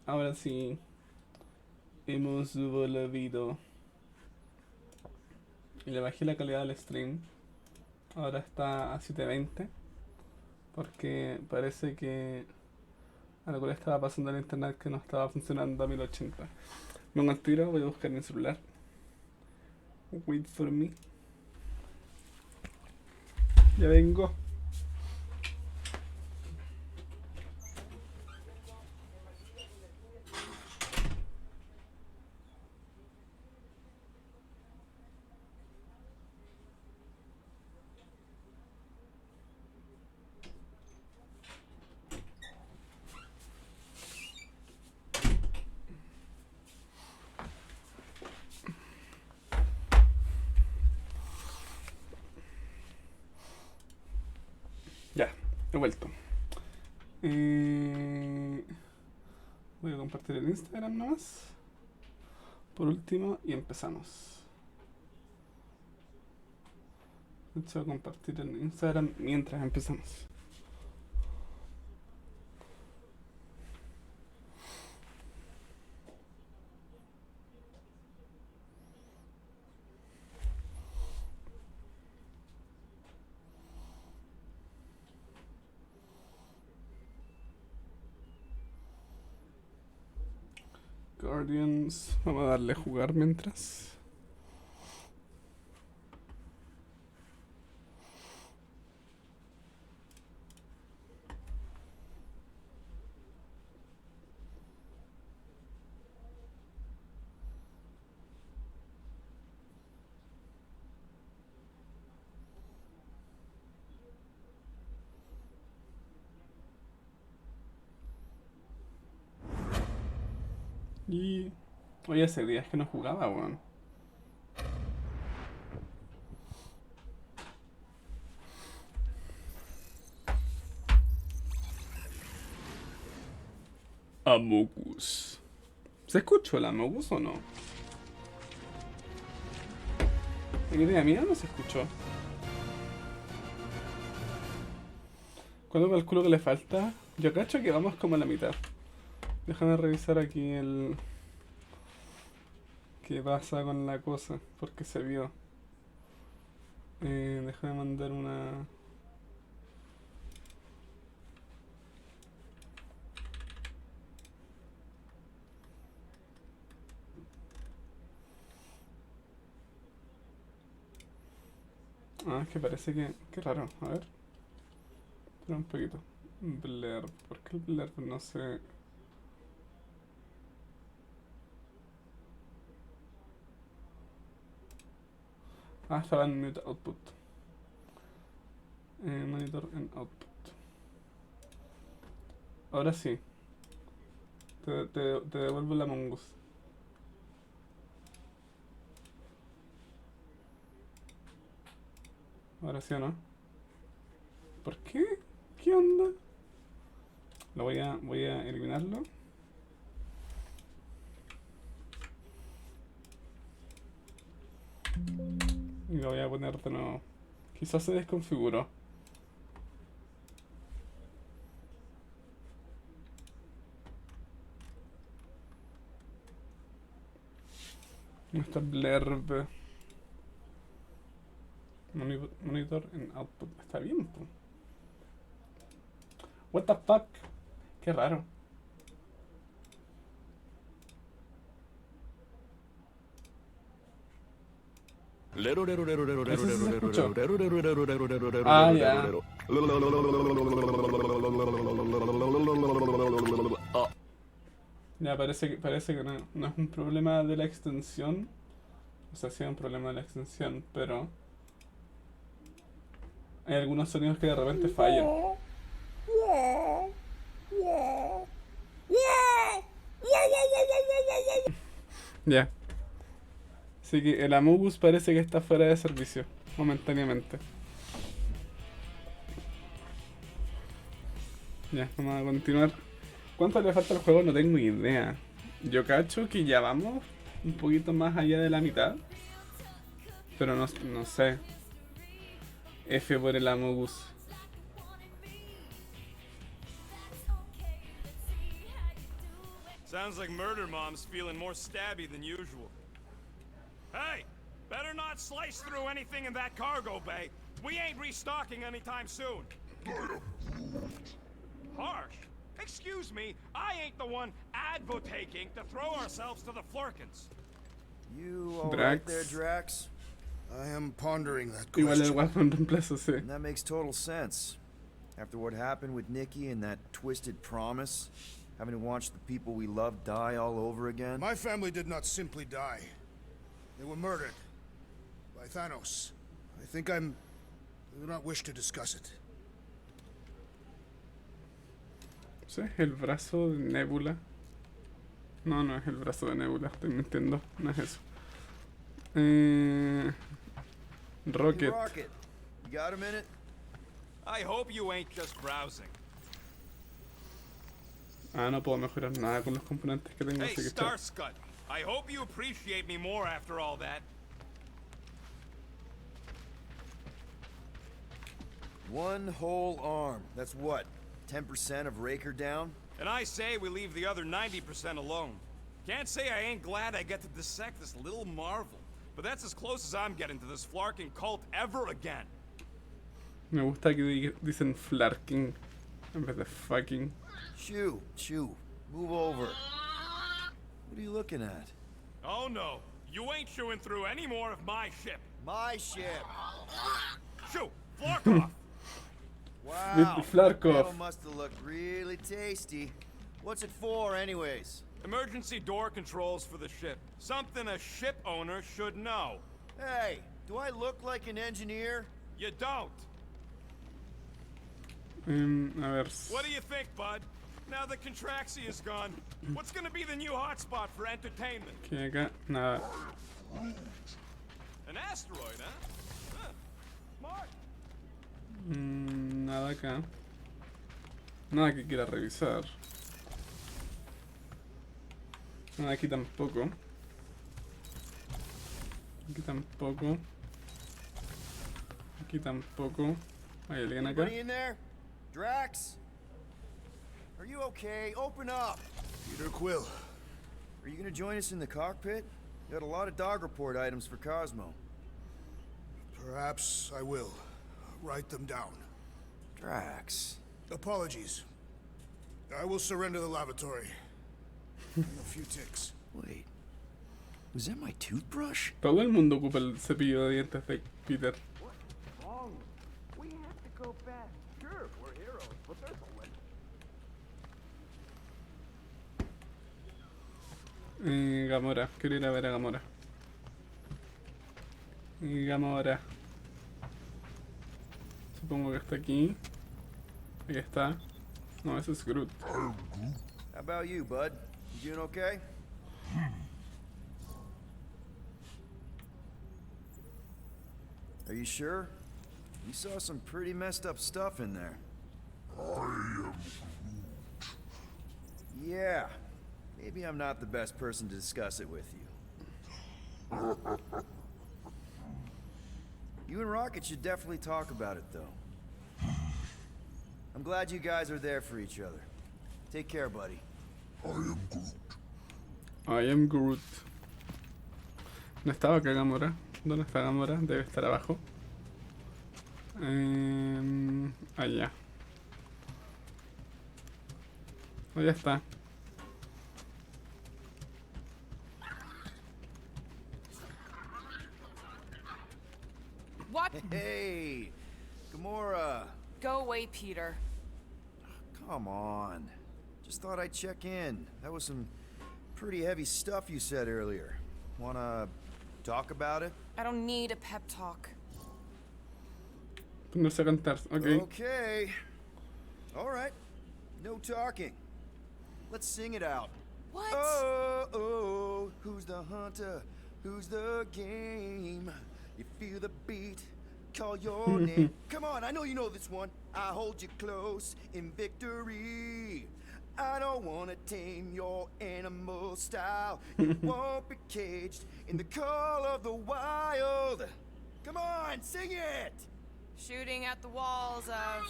Ahora sí, hemos volvido. Y le bajé la calidad del stream. Ahora está a 720. Porque parece que algo le estaba pasando al internet que no estaba funcionando a 1080. Vengo al tiro, voy a buscar mi celular. Wait for me. Ya vengo. Ya, he vuelto. Voy a compartir el Instagram nomás. Por último, y empezamos. De hecho, voy a compartir el Instagram mientras empezamos. Guardians. Vamos a darle a jugar mientras. Y hoy hace días que no jugaba, weón. Amogus. ¿Se escuchó el Amogus o no? ¿La idea mía no se escuchó? ¿Cuánto calculo que le falta? Yo cacho que vamos como a la mitad. Déjame revisar aquí el... ¿Qué pasa con la cosa? Porque se vio. Déjame mandar una... Ah, es que parece que... Qué raro, a ver. Espera un poquito. Blur. ¿Por qué el blur no se...? Ah, estaba en mute output. Monitor en output. Ahora sí. Te devuelvo la mongoose. Ahora sí o no. ¿Por qué? ¿Qué onda? Voy a eliminarlo. Y lo voy a poner de nuevo. Quizás se desconfiguró. No está blurb. Monitor en output. Está bien, po. What the fuck? Qué raro. Ese sí se escuchó. Ah, ya. Ya, parece que no es un problema de la extensión. O sea, sí es un problema de la extensión, pero hay algunos sonidos que de repente fallan. Ya. Así que el Amogus parece que está fuera de servicio, momentáneamente. Ya, vamos a continuar. ¿Cuánto le falta al juego? No tengo idea. Yo cacho que ya vamos un poquito más allá de la mitad. Pero no sé. F por el Amogus. Sounds like Murder Mom's feeling more stabby than usual. Hey, better not slice through anything in that cargo bay. We ain't restocking anytime soon. Harsh. Excuse me, I ain't the one advocating to throw ourselves to the Flurkins. You all right there, Drax? I am pondering that Igual el question. guapo reemplazo, sí. And that makes total sense. After what happened with Nikki and that twisted promise, having to watch the people we love die all over again. My family did not simply die. They were murdered by Thanos. I do not wish to discuss it. ¿Ese es el brazo de Nebula? No, no es el brazo de Nebula, estoy mintiendo, no es eso. Rocket. Hey, Rocket, you got a minute? I hope you ain't just browsing. Ah, no puedo mejorar nada con los componentes que tengo, Hey, así que chao. Starscut, I hope you appreciate me more after all that. One whole arm. That's what? 10% of Raker down? And I say we leave the other 90% alone. Can't say I ain't glad I get to dissect this little marvel. But that's as close as I'm getting to this Flarkin cult ever again. Me gusta que dicen flarking en vez de fucking. Chew. Move over. What are you looking at? Oh no, you ain't chewing through any more of my ship. My ship. Shoo, Flark off. Wow. Flarkov. That must have looked really tasty. What's it for, anyways? Emergency door controls for the ship. Something a ship owner should know. Hey, do I look like an engineer? You don't. A ver. What do you think, bud? Now that Contraxia is gone, what's gonna be the new hotspot for entertainment? ¿Qué hay acá? Nada. An asteroid, huh? Smart. Nada acá. Nada que quiera revisar. Nada aquí tampoco. Aquí tampoco. Aquí tampoco. ¿Hay alguien acá? Anybody in there? Drax? Are you okay? Open up! Peter Quill. Are you gonna join us in the cockpit? You got a lot of dog report items for Cosmo. Perhaps I will. Write them down. Drax. Apologies. I will surrender the lavatory. In a few ticks. Wait. Was that my toothbrush? Todo el mundo ocupa el cepillo de dientes de Peter. What's wrong? We have to go back. Sure, we're heroes, but there's a limit. Gamora, quiero ir a ver a Gamora. Gamora. Supongo que está aquí. Ahí está. No, ese es Groot. How about you, bud? You doing okay? Are you sure? You saw some pretty messed up stuff in there. Yeah. Maybe I'm not the best person to discuss it with you. You and Rocket should definitely talk about it, though. I'm glad you guys are there for each other. Take care, buddy. I am Groot. ¿No estaba acá Gamora? ¿Dónde está Gamora? Debe estar abajo. Allá. Oh, ya está. What? Hey, Gamora. Go away, Peter. Come on. Just thought I'd check in. That was some pretty heavy stuff you said earlier. Wanna talk about it? I don't need a pep talk. Ponerse a cantar. Ok. Okay. All right. No talking. Let's sing it out. What? Oh, who's the hunter? Who's the game? You feel the beat, call your name. Come on, I know you know this one. I hold you close in victory. I don't wanna tame your animal style. You won't be caged in the call of the wild. Come on, sing it! Shooting at the walls of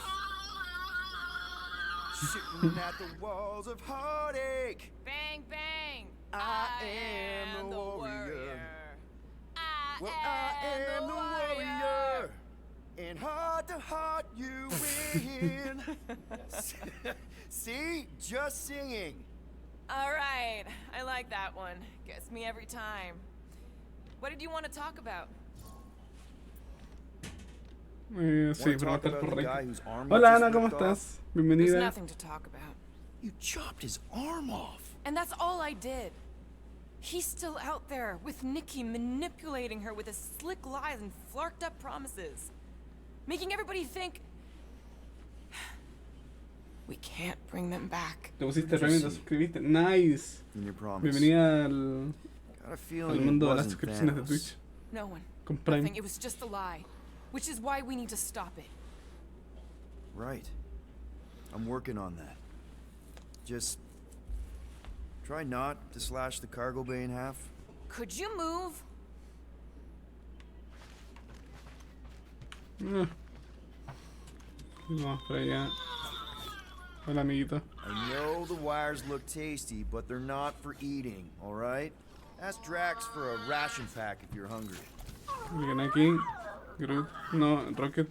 shooting at the walls of heartache. Bang, bang! I am the warrior. Well, I am the warrior. And heart to heart, you win. See? Just singing. All right, I like that one. Gets me every time. What did you want to talk about? Sí, Wanna talk preguntar about por the Rick. guy whose arm Hola just Ana, ¿cómo ripped off? estás? There's Bienvenida. nothing to talk about. You chopped his arm off. And that's all I did. He's still out there with Nikki manipulating her with his slick lies and flarked up promises. Making everybody think... We can't bring them back. Te pusiste premio y te suscribiste. Nice. In your promise. Bienvenida al, Got a al feeling it mundo de las wasn't suscripciones de Thanos. Twitch. No one. Con Prime. Nothing. It was just a lie. Which is why we need to stop it. Right. I'm working on that. Just try not to slash the cargo bay in half. Could you move? Vamos para allá. Hola amiguito. I know the wires look tasty, but they're not for eating, alright? Ask Drax for a ration pack if you're hungry. Alguien aquí. Groot. No, Rocket.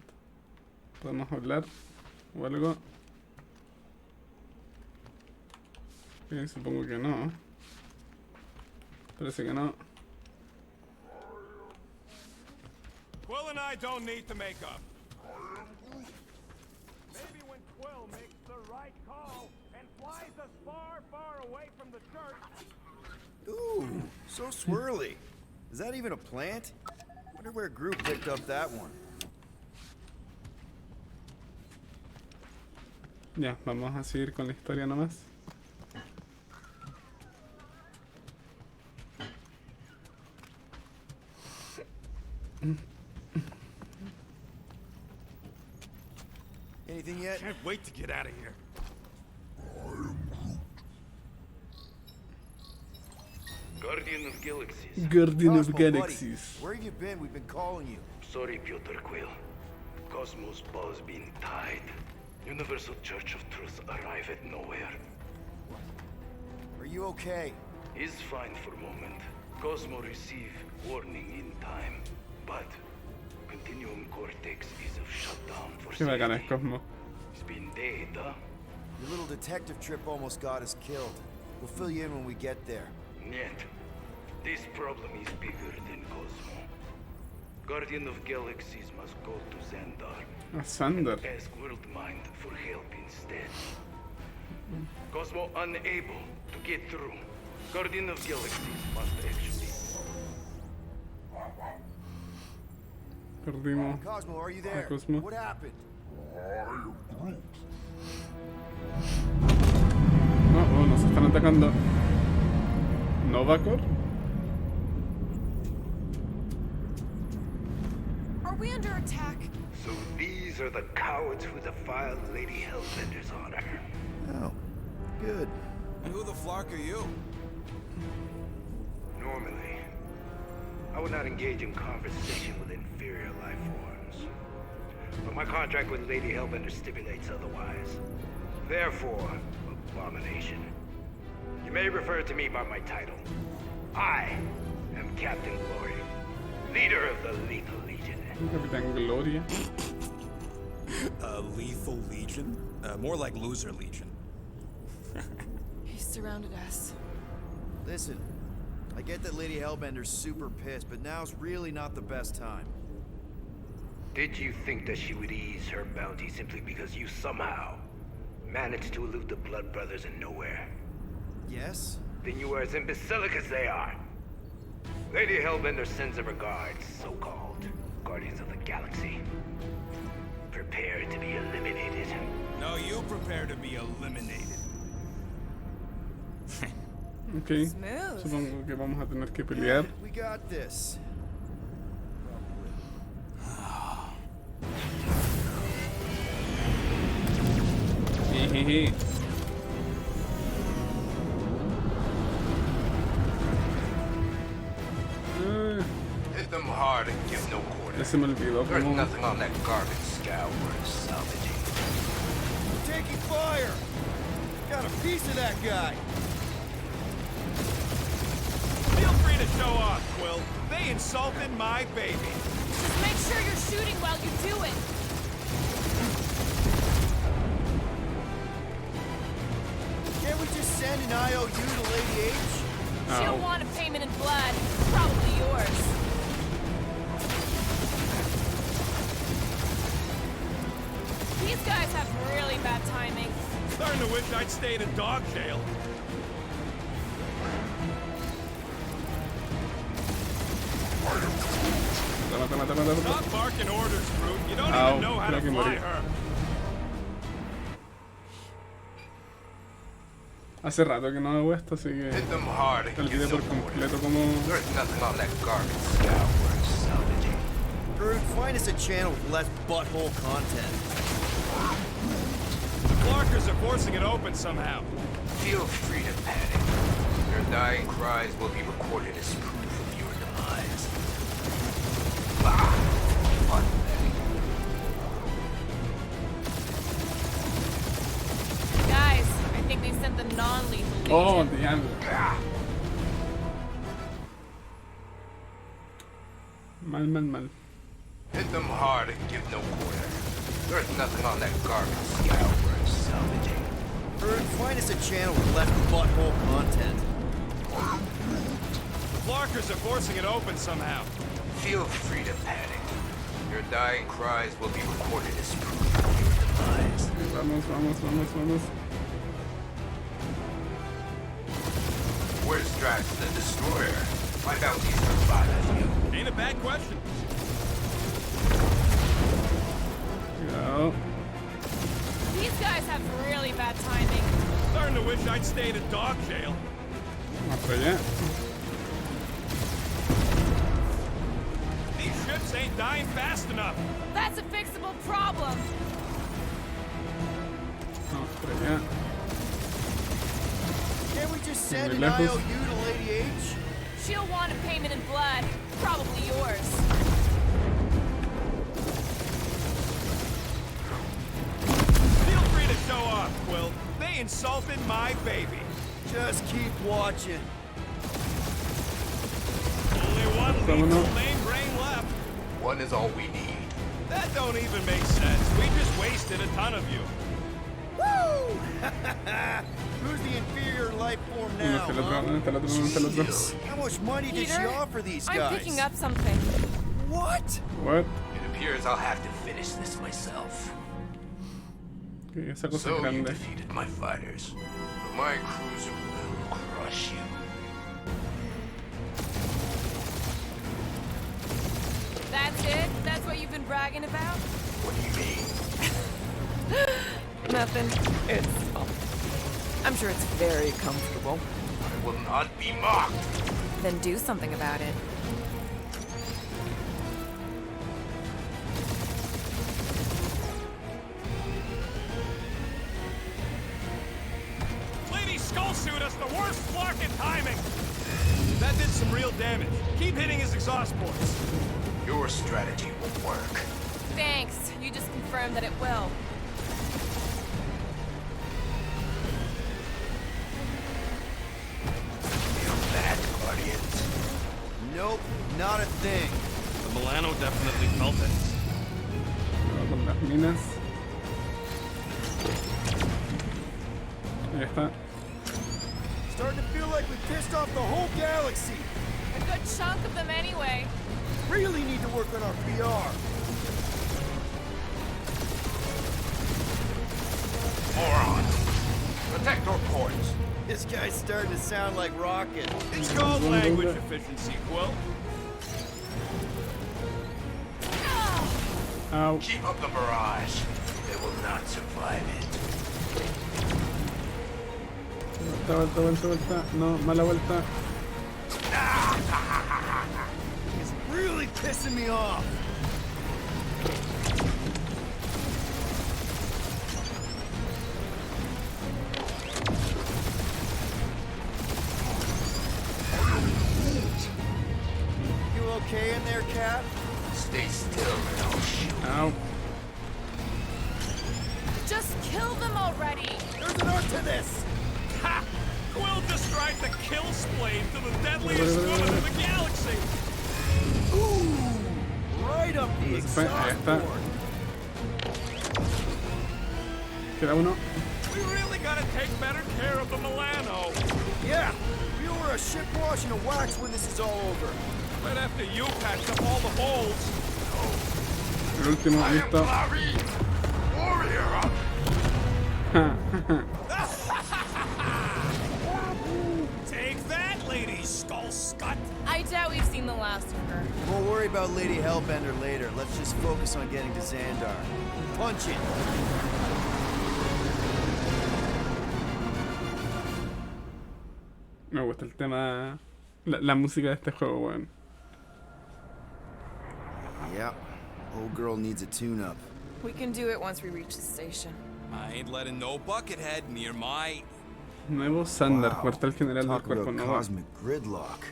Podemos hablar. O algo. Supongo que no. Parece que no. Quill and I don't need to make up. Maybe when Quill makes the right call and flies us far, far away from the church. Ooh, so swirly. Is that even a plant? Wonder where Groot picked up that one. Ya, vamos a seguir con la historia nomás. Anything yet? Can't wait to get out of here. Guardian of Galaxies. Guardian of Cosmo, buddy, Galaxies. where have you been? We've been calling you. Sorry, Piotr Quill. Cosmos ball's been tied. Universal Church of Truth arrive at nowhere. Are you okay? Is fine for moment. Cosmo receive warning in time. But Continuum Cortex is of shutdown for Qué bacana es safety. Cosmo. It's been dead, huh? Your little detective trip almost got us killed. We'll fill you in when we get there. Yet, this problem is bigger than Cosmo. Guardian of Galaxies must go to Xandar. A Sander. Ask Worldmind for help instead. Cosmo unable to get through. Guardian of Galaxies must actually. Perdimos. Cosmo, are you there? Cosmo. What happened? Oh, nos están atacando. ¿Novacor? Are we under attack? So these are the cowards who defiled Lady Hellbender's honor. Oh, good. And who the flark are you? Normally, I would not engage in conversation with inferior life forms. But my contract with Lady Hellbender stipulates otherwise. Therefore, Abomination, you may refer to me by my title. I am Captain Glory, leader of the Lethal Legion. Capitán Gloria. Lethal Legion? More like Loser Legion. He surrounded us. Listen, I get that Lady Hellbender's super pissed, but now's really not the best time. Did you think that she would ease her bounty simply because you somehow managed to elude the Blood Brothers in nowhere? Yes? Then you are as imbecilic as they are. Lady Hellbender sends her regards, so-called Guardians of the Galaxy. Prepare to be eliminated. No, you prepare to be eliminated. Ok. Smooth. Supongo que vamos a tener que pelear. We got this. Jejeje. Hit them hard and give no Ya quarter. se me olvidó There's cómo. nothing on that garbage scow worth salvaging. We're taking fire! got a piece of that guy. Feel free to show off, Quill. They insulted my baby. Just make sure you're shooting while you do it. Can't we just send an IOU to Lady H? She'll want a payment in blood. Probably yours. These guys have really bad timing. Starting to wish I'd stayed in dog jail. Stop barking orders, Brute. You don't even know how to fly her. Hace rato que no hago esto, así que Hit them hard and olvidé give por them completo cómo... There's nothing on that garbage scout worth salvaging. Brute, find us a channel with less butthole content. The Clarkers are forcing it open somehow. Feel free to panic. Your dying cries will be recorded as proof of your demise. Pathetic. Guys, I think they sent the non-lethal Legion. Oh, diablo. Mal. Hit them hard and give no quarter. There's nothing on that garbage scout worth salvaging. Brute, find us a channel with less butthole content. The Clarkers are forcing it open somehow. Feel free to panic. Your dying cries will be recorded as proof of your demise. Vamos. Where's Drax the Destroyer? My bounties survive you. Ain't a bad question. Cuidado. These guys have really bad timing. Starting to wish I'd stayed in dog jail. Vamos para allá. These ships ain't dying fast enough. That's a fixable problem. Vamos para allá. Can't we just send Muy an lejos. IOU to Lady H? She'll want a payment in blood. Probably yours. Feel free to show off, Quill. They insulted my baby. Just keep watching. Only one lethal main brain left. One is all we need. That don't even make sense. We just wasted a ton of you. Woo! Who's the inferior life form now, ¿Dónde huh? está el otro? How much money did she Peter, offer these guys? I'm picking up something. What? What? It appears I'll have to finish this myself. Okay, esa cosa So you grande. defeated my fighters, but my cruiser will crush you. That's it? That's what you've been bragging about? What do you mean? Nothing. It's... I'm sure it's very comfortable. I will not be mocked. Then do something about it. Lady Skullsuit us the worst Flarkin timing. That did some real damage. Keep hitting his exhaust ports. Your strategy will work. Thanks. You just confirmed that it will. Feel that, Guardians? Nope, not a thing. The Milano definitely felt it. Cuidado con las minas. Ahí está. Starting to feel like we pissed off the whole galaxy. A good chunk of them anyway. Really need to work on our PR. Morons! Protect our ports. This guy's starting to sound like Rocket. It's called language efficiency, Quill. Au. Keep up the barrage. They will not survive it. Vuelta. No, mala vuelta. It's really pissing me off. You okay in there, Cap? Stay still and I'll shoot. Au. Just Kill them already! There's an art to this! Ha! Quill described the kill splane to the deadliest woman in the galaxy! Ooh! Right up the Ahí exhaust está. port. Queda uno. We really gotta take better care of the Milano. Yeah, we owe her a ship wash and a wax when this is all over. Right after you patched up all the holes. El último, listo. Take that, Lady Skull Scut! I doubt we've seen the last of her. We'll worry about Lady Hellbender later. Let's just focus on getting to Xandar. Punch it! Me gusta el tema, la música de este juego, weón. Yeah, old girl needs a tune-up. We can do it once we reach the station. I ain't letting no buckethead near my... Nuevo Xandar, Wow. cuartel general del Talk cuerpo about nuevo. cosmic gridlock.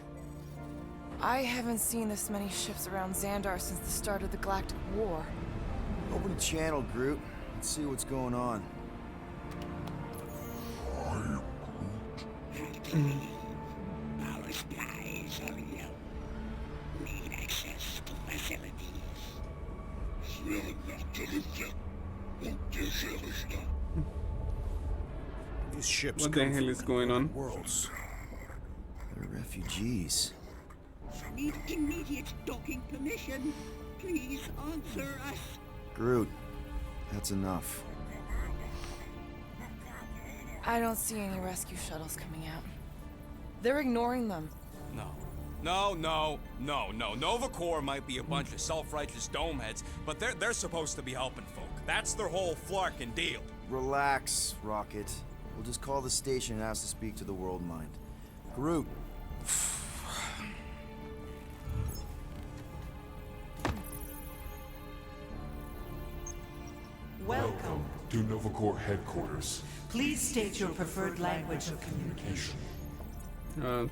I haven't seen this many ships around Xandar since the start of the Galactic War. Open the channel, Groot. Let's see what's going on. Our skies are yellow. Need access to facilities. These ships What the come hell from is going on? worlds. They're refugees. Need immediate docking permission. Please answer us. Groot, that's enough. I don't see any rescue shuttles coming out. They're ignoring them. No. Nova Corps might be a bunch of self-righteous domeheads, but they're supposed to be helping folk. That's their whole flarkin' deal. Relax, Rocket. We'll just call the station and ask to speak to the World Mind. Groot. Welcome to Nova Corps headquarters. Please state your preferred language of communication.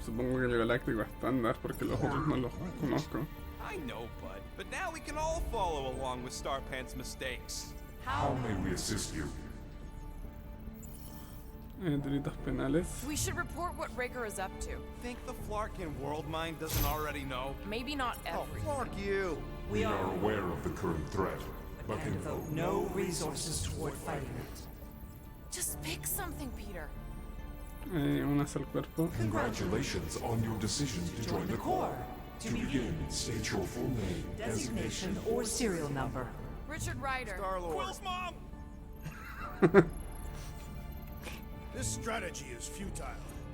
Supongo que el galáctico estándar, porque los otros no los conozco. I know, bud, but now we can all follow along with Starpant's mistakes. How may we assist you? Delitos penales. We should report what Raker is up to. Think the Flarkin world mind doesn't already know? Maybe not Oh, every. fuck you. We are aware of the current threat, but And can devote no resources toward fighting it. Just pick something, Peter. Un hacia el cuerpo. Congratulations on your decision to join the Corps. To begin, state your full name, Designation or serial number. Richard Ryder. Star-Lord. Quill's mom! This strategy is futile.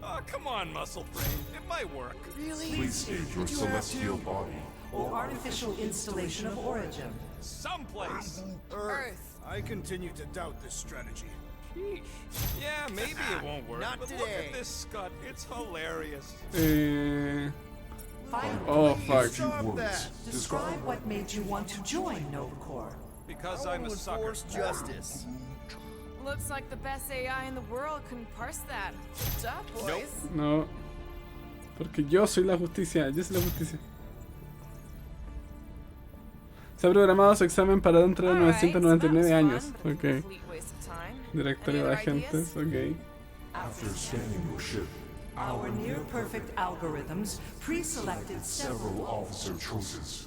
Oh, come on, Muscle Brain. It might work. Really? Please state your celestial body. Or artificial installation of origin. Someplace. Earth. I continue to doubt this strategy. Sheesh. Yeah, maybe it won't work. Not but today. look at this Scud. It's hilarious. Finally, Oh fuck. Stop Words. that. describe what made you want to join Nova Corps. Because I I'm want a to sucker. enforce justice. Looks like the best AI in the world couldn't parse that. Good job, boys. No. Porque yo soy la justicia. Yo soy la justicia. Se ha programado su examen para dentro de All right, so that 999 was años. fun, but a Ok. complete waste of time. Directorio Any de other ideas? agentes. Ok. After scanning your ship, Our near-perfect algorithms pre-selected several several officer choices.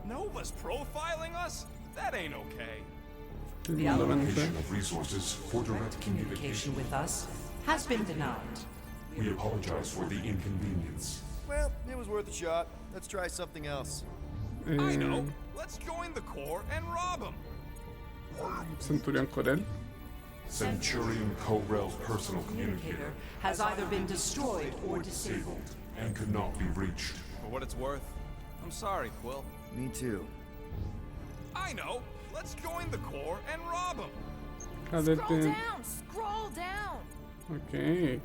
Nova's profiling us? That ain't okay. The Allocation of resources for direct communication communication. with us has been denied. We apologize for the inconvenience. Well, it was worth a shot. Let's try something else. I know. Let's join the Corps and rob them. Centurión Corel. Centurion Co-Rel's personal Communicator communicator has either been destroyed or disabled. disabled and could not be reached. For what it's worth, I'm sorry, Quill. Me too. I know. Let's join the Corps and rob them. Scroll Cadete. down. Scroll down. Ok.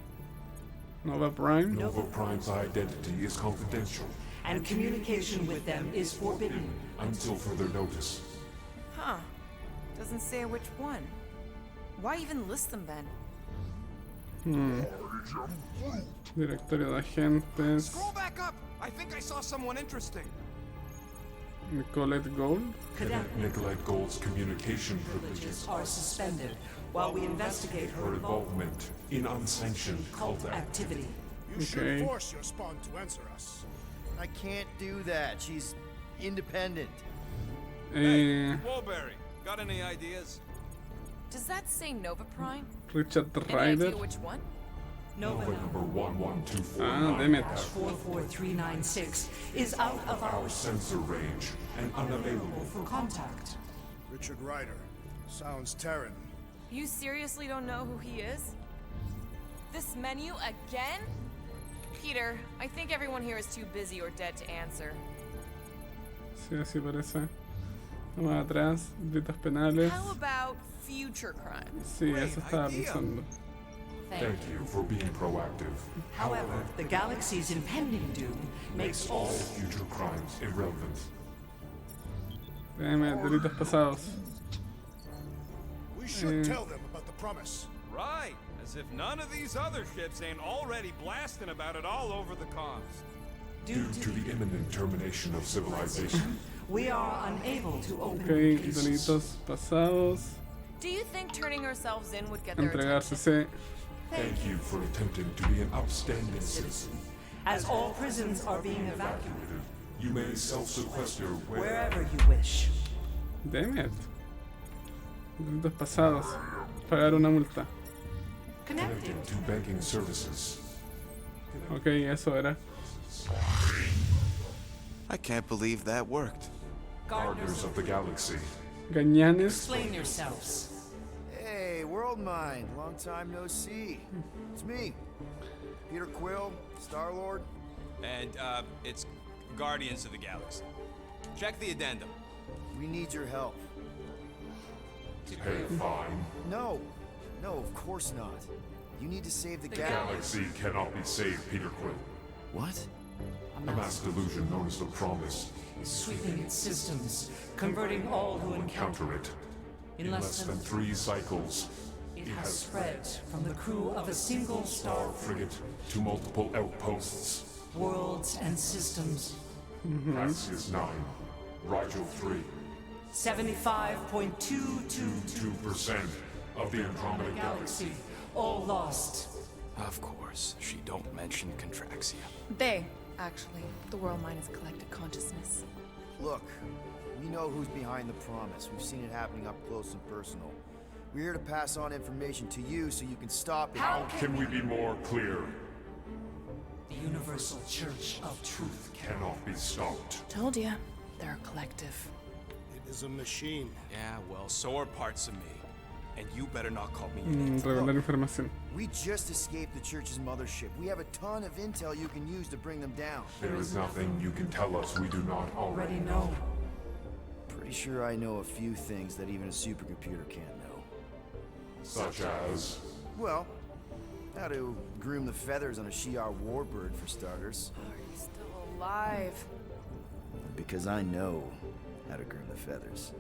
Nova Prime. Nova Prime's identity is confidential And communication with them is forbidden. until further notice. Huh. Doesn't say which one. Why even list them then? Directorio de agentes. Scroll back up. I think I saw someone interesting. Nicolette Gold. Cadet Nicolette Gold's communication privileges privileges are suspended while we investigate Her her involvement in unsanctioned cult cult activity. You should Okay. force your spawn to answer us. I can't do that. She's independent. Woolberry, got any ideas? Does that say Nova Prime? Richard Any Ryder. idea which one? Nova number number 11249 damn it. 44396 is out of our our sensor range and unavailable. for contact. Richard Ryder. Sounds Terran. You seriously don't know who he is? This menu again? Peter, I think everyone here is too busy or dead to answer. Sí, así parece. Vamos atrás, delitos penales. How about future crimes? Sí, Great eso estaba idea. pensando. Thank you for being proactive. However, the galaxy's impending doom makes All future crimes irrelevant. Déjame, delitos pasados. We should tell them about the promise. Right, as if none of these other ships ain't already blasting about it all over the comms. Due to the imminent termination of civilization, we are unable to open Ok, cases. delitos pasados. Do you think turning ourselves in would get their Entregarse, attention? sí. thank you for attempting to be an upstanding citizen. As all prisons are being evacuated You may self-sequester wherever you wish. Damn it. Delitos pasados. Pagar una multa. Connecting. to banking services. Ok, eso era. I can't believe that worked. Gardeners of the Galaxy. Gañanes. Explain yourselves. Hey, World Mind. Long time no see. It's me. Peter Quill, Star-Lord. And, it's Guardians of the Galaxy. Check the addendum. We need your help. Hey, fine. No. No, of course not. You need to save the Galaxy cannot be saved, Peter Quill. What? A mass delusion known as the Promise. Sweeping its systems, converting all who encounter Counter it. in less than 3 cycles, it has spread from the crew of a single star frigate to multiple outposts. worlds and systems. Praxius 9, Rigel 3, 75.222 2% of the Andromeda Galaxy. galaxy, all lost. Of course, she don't mention Contraxia. They, actually. The World Mind is collective consciousness. Look, we know who's behind the promise. We've seen it happening up close and personal. We're here to pass on information to you so you can stop it. Can we be more clear? The Universal Church of Truth. Cannot be stopped. Told ya. They're a collective. It is a machine. Yeah, well, so are parts of me. And you better not call me an Revelar información. We just escaped the church's mothership. We have a ton of intel you can use to bring them down. There is nothing you can tell us we do not already Already know. Pretty sure I know a few things that even a supercomputer can't know. Such as... Well, how to groom the feathers on a Shi'ar warbird, for starters. Are you still alive? Because I know how to groom the feathers.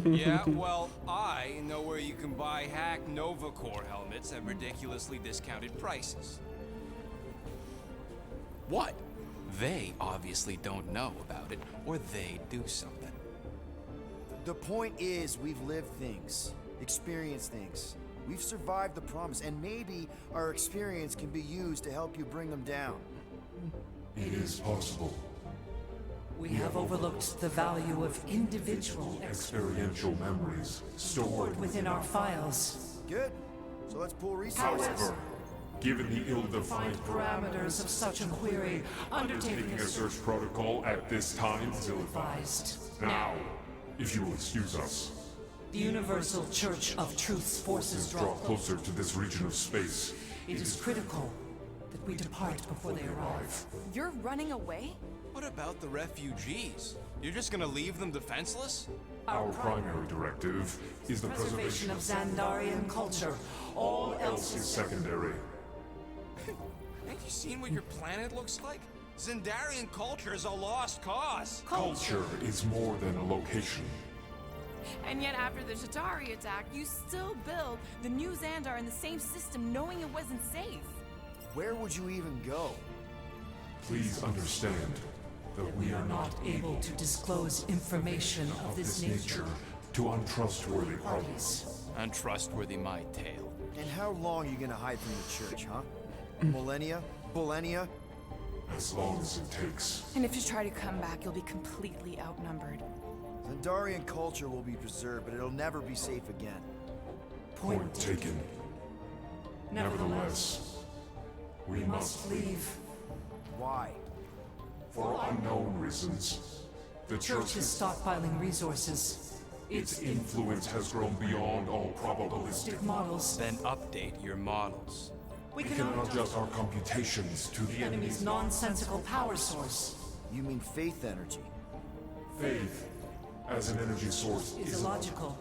Yeah, well, I know where you can buy hack Nova Core helmets at ridiculously discounted prices. What? They obviously don't know about it, or they do something. The point is, we've lived things, experienced things. We've survived the promise, and maybe our experience can be used to help you bring them down. It is possible. We have overlooked the value of individual Experiential memories stored within our files. Good. So let's pull resources. However, given the ill-defined Parameters of such a query, undertaking taking a search protocol at this time still advised. advised. Now, if you will excuse us, The Universal Church of Truth's forces draw closer to this region of space. It is critical that we depart before they arrive. You're running away? What about the refugees? You're just gonna leave them defenseless? Our primary directive is the Preservation preservation of Xandarian culture. All else is is secondary. Ain't you seen what your planet looks like? Zendarian culture is a lost cause. Culture is more than a location. And yet after the Shatari attack, you still build the new Xandar in the same system knowing it wasn't safe. Where would you even go? Please understand that we are not able to disclose information of this nature to untrustworthy parties. parties. Untrustworthy my tale. And how long are you gonna hide from the church, huh? Millennia? Millennia? As long as it takes. And if you try to come back, you'll be completely outnumbered. Zendarian culture will be preserved, but it'll never be safe again. Point taken. Nevertheless, we must leave. Why? For unknown reasons. The Church is stockpiling resources. Its influence has grown beyond all probabilistic. Models. Then update your models. We We can adjust our computations to the enemy's nonsensical power source. You mean faith energy? faith as an energy source Is is illogical.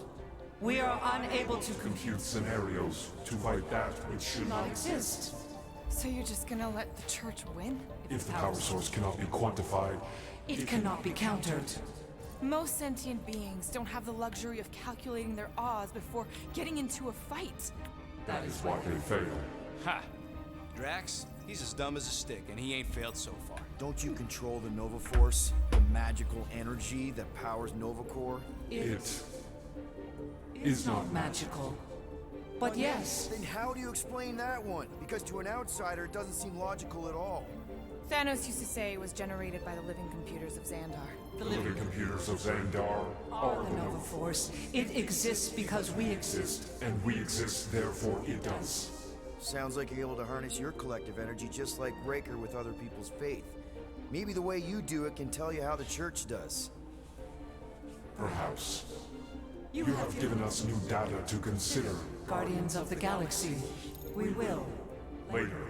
We are unable to compute scenarios to fight that which should not not exist. So you're just gonna let the church win? If the power source cannot be quantified, It cannot be countered. Most sentient beings don't have the luxury of calculating their odds before getting into a fight. that is why they fail. Ha! Drax, he's as dumb as a stick, and he ain't failed so far. Don't you control the Nova Force? The magical energy that powers Nova Corps? It is not magical. But yes, Then how do you explain that one? Because to an outsider, it doesn't seem logical at all. Thanos used to say it was generated by the living computers of Xandar. the living computers of Xandar are the Nova Force. It exists because we exist. exist, and we exist, therefore it does. Sounds like you're able to harness your collective energy just like Raker with other people's faith. Maybe the way you do it can tell you how the church does. Perhaps. You have given us new data to consider. Guardians of the Galaxy. We will Later.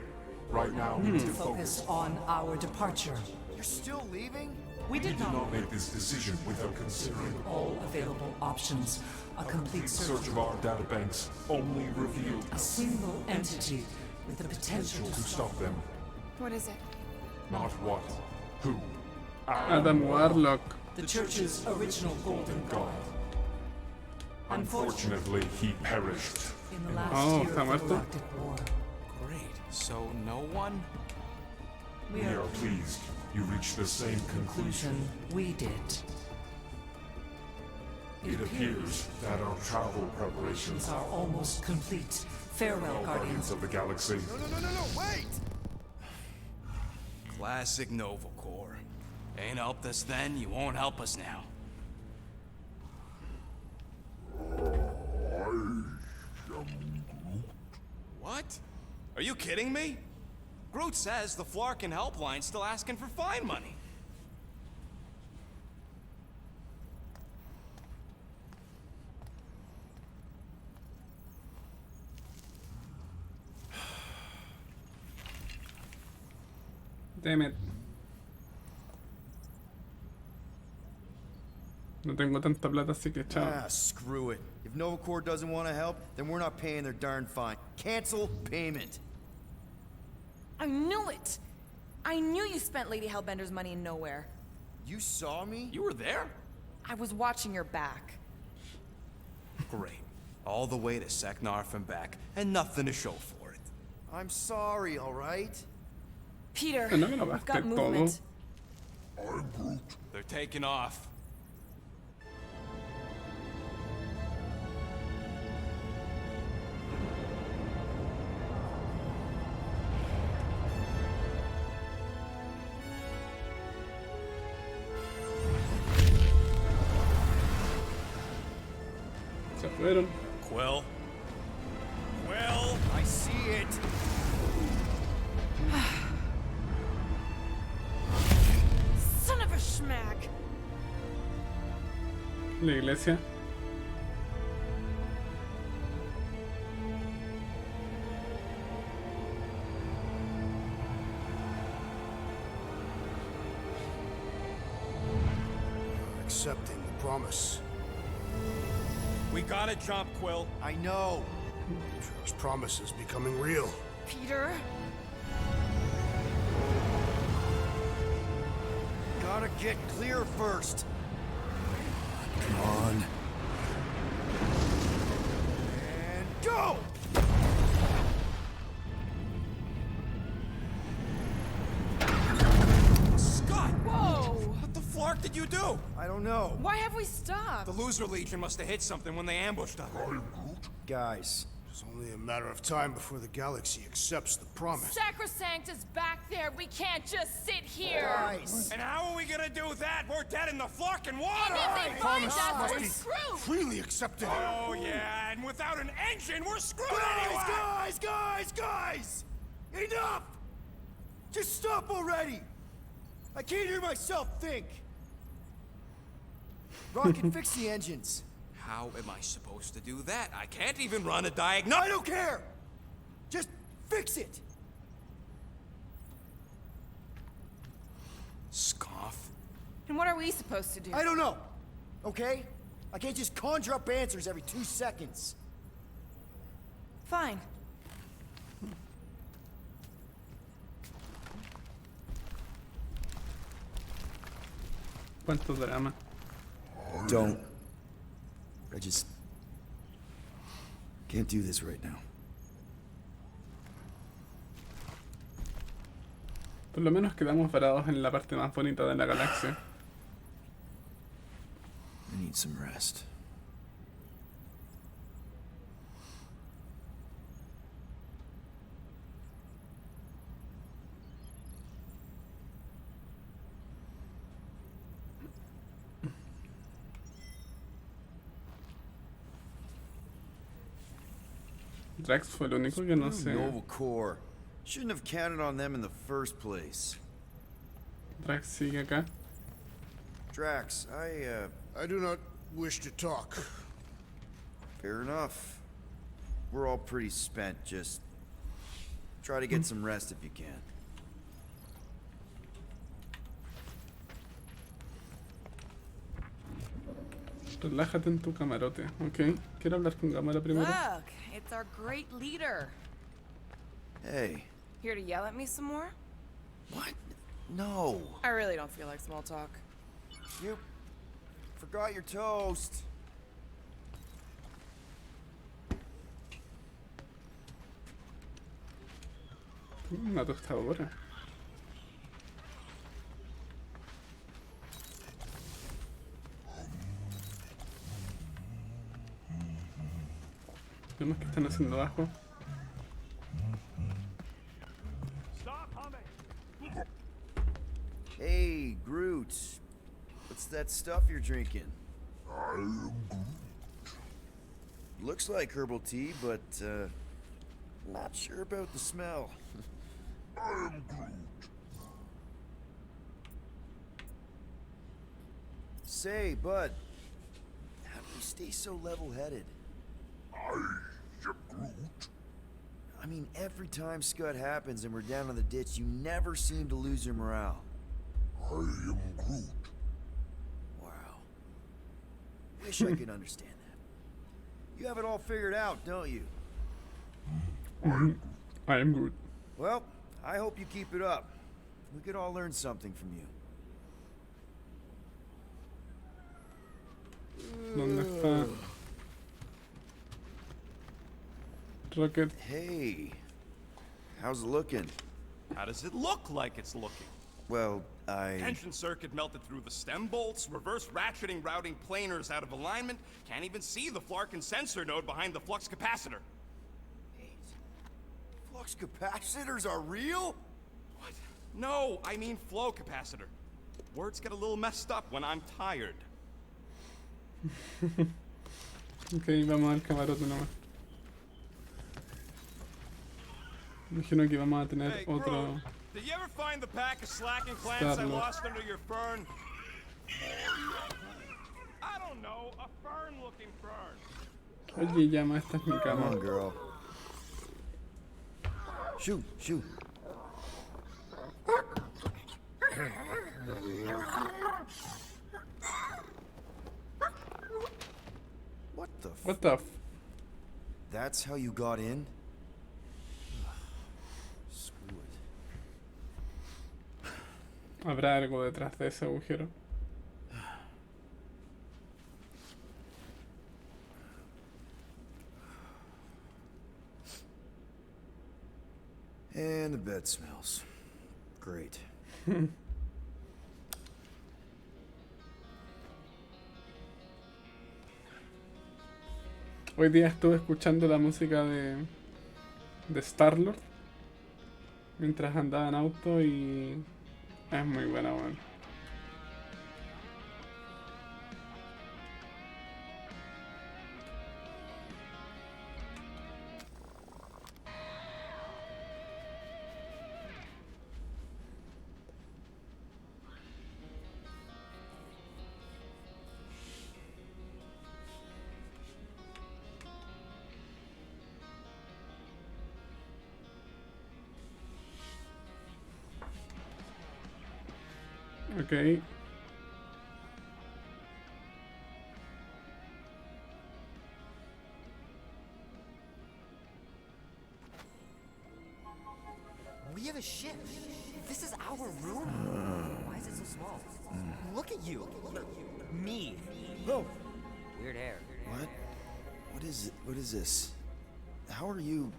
Right now, we need to focus on our departure. You're still leaving? We We did did not not make this decision without considering all available options. A complete search of our databanks only revealed A single entity with the potential to stop them. What is it? Not what, who, Adam Warlock. the Church's original golden god. Unfortunately, he perished. In the last Oh, year está of the muerto. Galactic War, Great. So no one? we We are are pleased you reached the same conclusion. we did. It appears that our travel preparations are almost complete. Farewell, Guardians. of the Galaxy. No, wait! Classic Nova Corps. Ain't helped us then, you won't help us now. What? Are you kidding me? Groot says the Flarkin helpline's still asking for fine money. Damn it. No tengo tanta plata, así que chao. Ah, screw it. If Nova Corps doesn't want to help, then we're not paying their darn fine. Cancel payment. I knew it! I knew you spent Lady Hellbender's money in nowhere. You saw me? You were there? I was watching your back. Great. All the way to Seknarf and back, and nothing to show for it. I'm sorry, all right? Peter, No me lo we've gasté got todo. movement. They're taking off. Se fueron. Quill? Quill? I see it. Son of a schmack! La iglesia. Accepting the promise. We gotta jump, Quill. I know. This promise is becoming real. Peter? Gotta get clear first. Come on. And go! Scott! Whoa! What the flark did you do? I don't know. Why have we stopped? The loser legion must have hit something when they ambushed us. Guys, It's only a matter of time before the galaxy accepts the promise. Sacrosanct is back there. We can't just sit here. guys! And how are we gonna do that? We're dead in the fucking water! And if they find Promise us, must we're be screwed. freely accepted. Oh yeah, and without an engine, we're screwed anyway! Guys! Enough! Just stop already! I can't hear myself think! Rocket, fix the engines. How am I supposed to do that? I can't even run a diagnostic. I don't care! Just fix it! Scoff. And what are we supposed to do? I don't know, okay? I can't just conjure up answers every 2 seconds. Fine. Cuánto drama. Don't. I just... can't do this right now. Por lo menos quedamos varados en la parte más bonita de la galaxia. I need some rest. Drax fue el único que no sé. Nova Corps. Shouldn't have counted on them in the first place. Drax sigue acá. Drax, I do not wish to talk. fair enough. We're all pretty spent, just try to get some rest if you can. Relájate en tu camarote, ¿ok? Quiero hablar con cámara primero. Look, it's our great leader. Hey. Here to yell at me some more? What? No. I really don't feel like small talk. You forgot your toast. Una tostadora. Vemos que están haciendo abajo. Hey, Groot. What's that stuff you're drinking? I am Groot. Looks like herbal tea, but, not sure about the smell. I am Groot. Say, bud, how do you stay so level-headed? I am Groot. I mean, every time Scud happens and we're down in the ditch, you never seem to lose your morale. I am Groot. Wow. Wish I could understand that. You have it all figured out, don't you? I am Groot. Well, I hope you keep it up. We could all learn something from you. ¿Dónde está Rocket? Hey, how's it looking? How does it look like it's looking? Well, Tension circuit melted through the stem bolts, reverse ratcheting routing planers out of alignment, can't even see the Flarkin sensor node behind the flux capacitor. Flux capacitors are real? What? No, I mean flow capacitor. Words get a little messed up when I'm tired. Ok, vamos al camarote nomás. Imagino que vamos a tener Hey, otro. Groot, did you ever find the pack of slacking plants I Starlo. lost under your fern? I don't know, a fern-looking fern. Oye, llama, esta es mi Come on, cama. girl. Shoot, shoot. What the f- What the f? That's how you got in? Screw it. ¿Habrá algo detrás de ese agujero? And the bed smells. Great. Hoy día estuve escuchando la música de Star-Lord mientras andaba en auto y es muy buena, weón. Ok. We have a ship. This is our room. Why is it so small? Look at you. Me. Oh, Weird hair. what? What is this? How are you...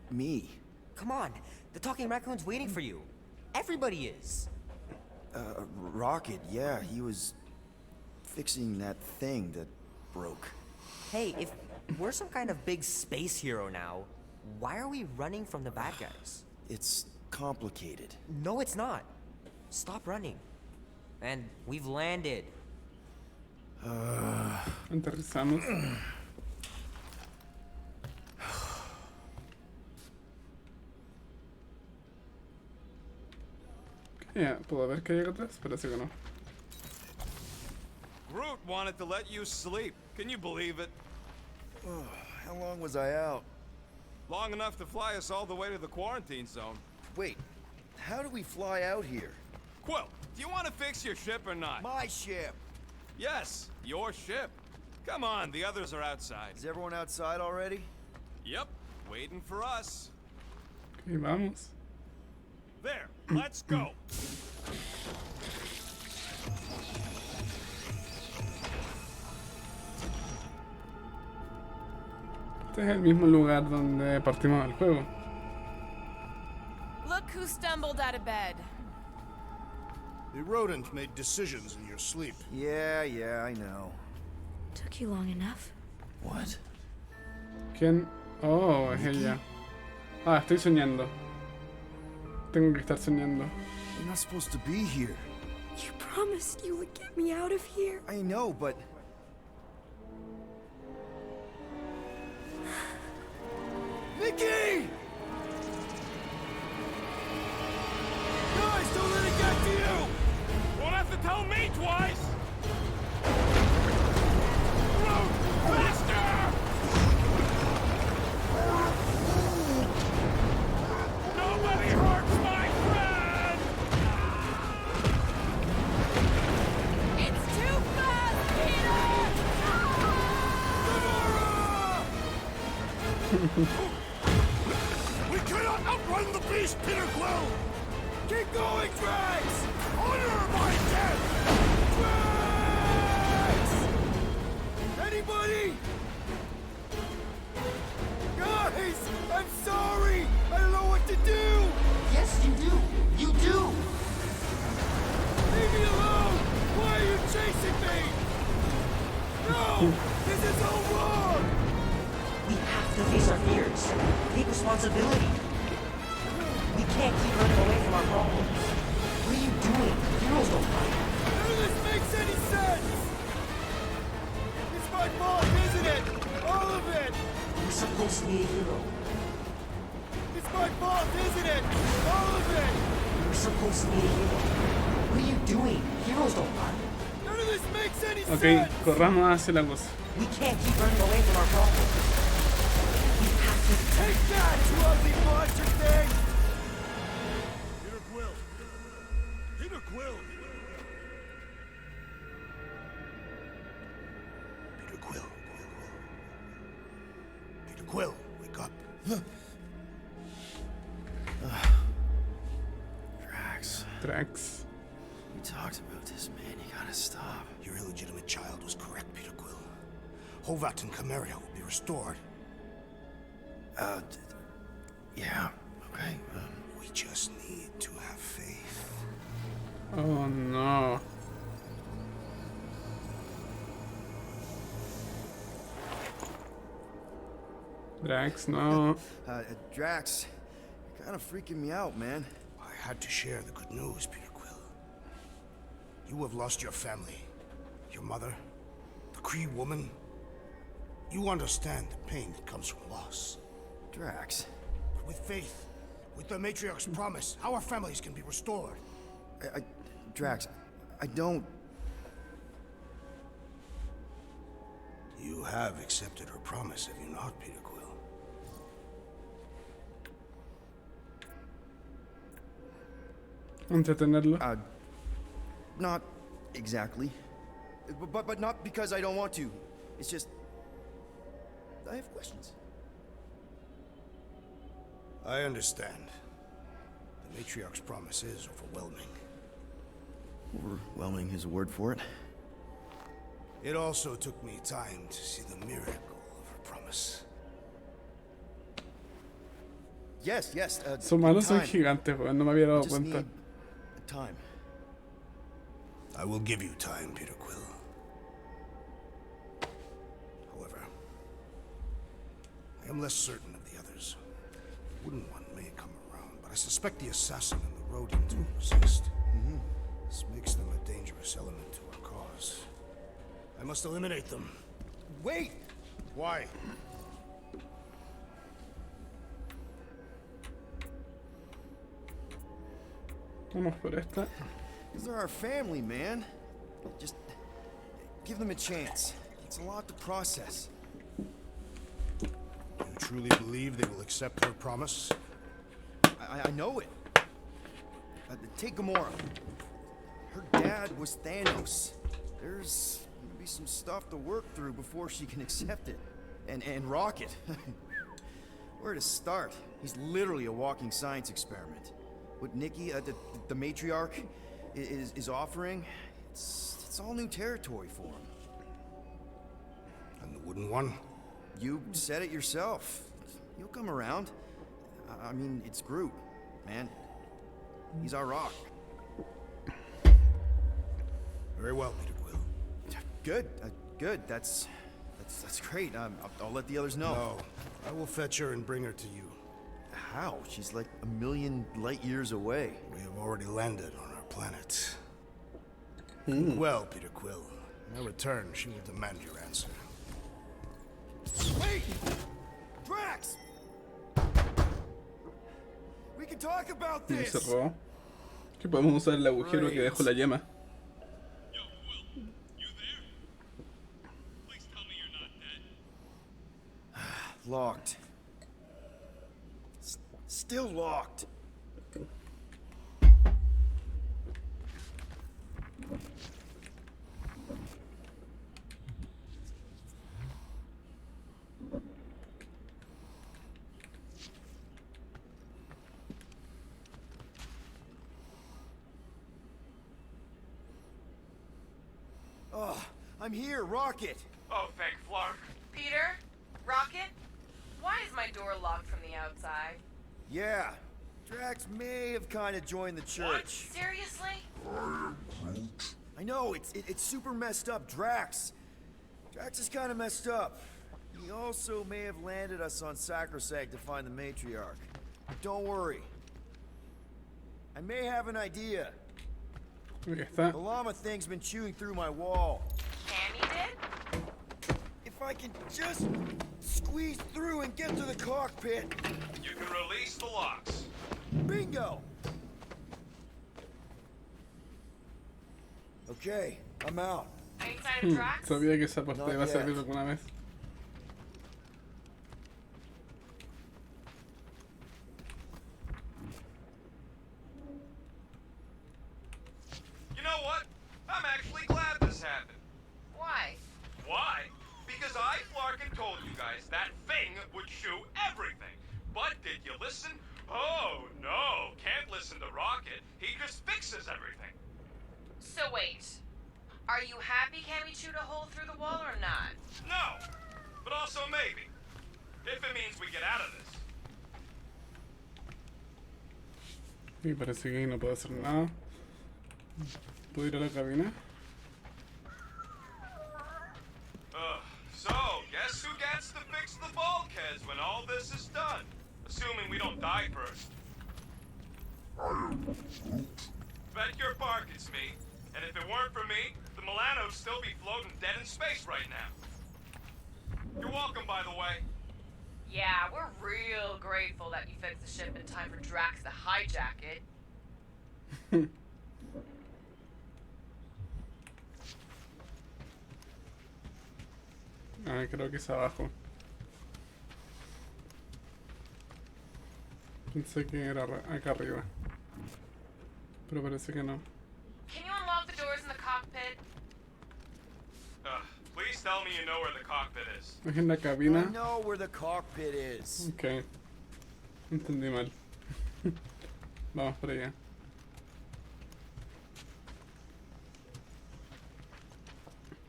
me? Come on. The talking raccoon's waiting for you. Everybody is. Rocket, yeah, he was fixing that thing that broke. Hey, if we're some kind of big space hero now, why are we running from the bad guys? It's complicated. No, it's not. Stop running. And we've landed. Aterrizamos. Ya, ¿puedo ver qué hay acá atrás? Parece que no. Groot wanted to let you sleep. Can you believe it? How long was I out? Long enough to fly us all the way to the quarantine zone. Wait, how do we fly out here? Quill, do you want to fix your ship or not? My ship! Yes, your ship. Come on, the others are outside. Is everyone outside already? Yep, waiting for us. Ok, vamos. There, let's go. Este es el mismo lugar donde partimos del juego. Look who stumbled out of bed. The rodent made decisions in your sleep. Yeah, I know. Took you long enough. What? ¿Quién? Oh, es ella. Ah, estoy soñando. Tengo que estar soñando. You're not supposed to be here. You promised you would get me out of here. I know, but... Nikki! Guys, don't let it get to you! Won't have to tell me twice. Groot, faster! Nobody hurts my friend! It's too fast, Peter! We cannot outrun the beast, Peter Quill! Keep going, Drax! Honor my death! Drax! Anybody? Guys, I'm sorry! I don't know what to do! Yes, you do. You do. Leave me alone! Why are you chasing me? No! This is all wrong! We have to face our fears. Take responsibility. We can't keep running away from our problems. What are you doing? Heroes don't fight. None of this makes any sense! It's my fault, isn't it? All of it! You're supposed to be a hero. It's my fault, isn't it? All of it! You're supposed to be a hero. What are you doing? Heroes don't fight. None of this makes any Ok, sense! corramos hacia la cosa. We can't keep running away from our problems. We have to Take that, you ugly monster thing! Peter Quill! Peter Quill! Peter Quill. Peter Quill, wake up. Drax, Drax. we talked about this, man. You gotta stop. Your illegitimate child was correct, Peter Quill. Hovat and Chimeria will be restored. Yeah, okay. We just need to have faith. Oh no. Drax, no. Drax, you're kind of freaking me out, man. I had to share the good news, Peter Quill. You have lost your family. Your mother, the Kree woman. You understand the pain that comes from loss. Drax. But with faith, with the Matriarch's promise, our families can be restored. Drax, I don't... You have accepted her promise, have you not, Peter Quill? Entretenerlo. Not exactly. But not because I don't want to. It's just... I have questions. I understand. The Matriarch's promise is overwhelming. Overwhelming is a word for it. It also took me time to see the miracle of her promise. Yes. Sus manos son gigantes, weón. No me había dado Just cuenta. need time. I will give you time, Peter Quill. However, I am less certain of the others. Wooden One may come around, but I suspect the assassin and the rodent will resist. This makes them a dangerous element to our cause. I must eliminate them. Wait! Why? Vamos por esta. Because they're our family, man. Just give them a chance. It's a lot to process. You truly believe they will accept her promise? I know it. Take Gamora. Her dad was Thanos. There's gonna be some stuff to work through before she can accept it. And Rocket. Where to start? He's literally a walking science experiment. What Nikki, the matriarch, is offering, it's all new territory for him. And the Wooden One? You said it yourself. He'll come around. I mean, it's Groot, man. He's our rock. Very well, Peter Quill. Good. That's great. I'll let the others know. No, I will fetch her and bring her to you. How? She's like a million light years away. We have already landed on our planet. Well, Peter Quill. In her return, she will demand your answer. Wait! Drax! We can talk about Y this! cerró. Que podemos usar el agujero que dejó la llama. Yo, Quill, you there? Please tell me you're not dead. Locked. Still locked. Oh, I'm here, Rocket. Oh, thank Flark. Peter? Rocket? Why is my door locked from the outside? Yeah, Drax may have kind of joined the church. Seriously? I know, it's super messed up, Drax is kind of messed up. He also may have landed us on Sacrosanct to find the matriarch. Don't worry. I may have an idea. The llama thing's been chewing through my wall. Cammy did? If I can just squeeze through and get to the cockpit. You can release the locks. Bingo! Okay, I'm out. Are you inside of Drax? Sabía que esa parte iba a servir alguna vez. You know what? I'm actually glad this happened. Why? Why? Because I, Flarkin, told you guys that thing would chew everything. But did you listen? Oh, no. Can't listen to Rocket. He just fixes everything. So wait. Are you happy Cammy chewed a hole through the wall or not? No. But also maybe. If it means we get out of this. Y parece que no puedo hacer nada. ¿Puedo ir a la cabina? So, guess who gets to fix the bulkheads when all this is done. Assuming we don't die first. Bet your bark it's me. And if it weren't for me, the Milanos still be floating dead in space right now. You're welcome, by the way. Yeah, we're real grateful that you fixed the ship in time for Drax to hijack it. Creo que es abajo. Pensé que era acá arriba. Pero parece que no. Can you unlock the doors in the cockpit? Please tell me you know where the cockpit is. Es en la cabina. I know where the cockpit is. Ok. Entendí mal. Vamos para allá.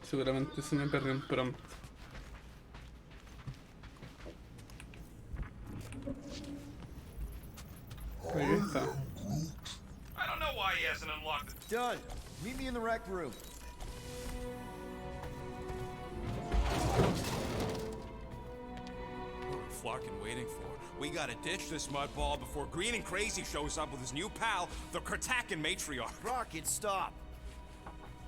Seguramente se me perdió un prompt. Ahí está. I don't know why he hasn't unlocked it. Done. Meet me in the rec room. What are we Flarkin waiting for? We gotta ditch this mudball before Green and Crazy shows up with his new pal, the Kratakan matriarch. Rocket, stop.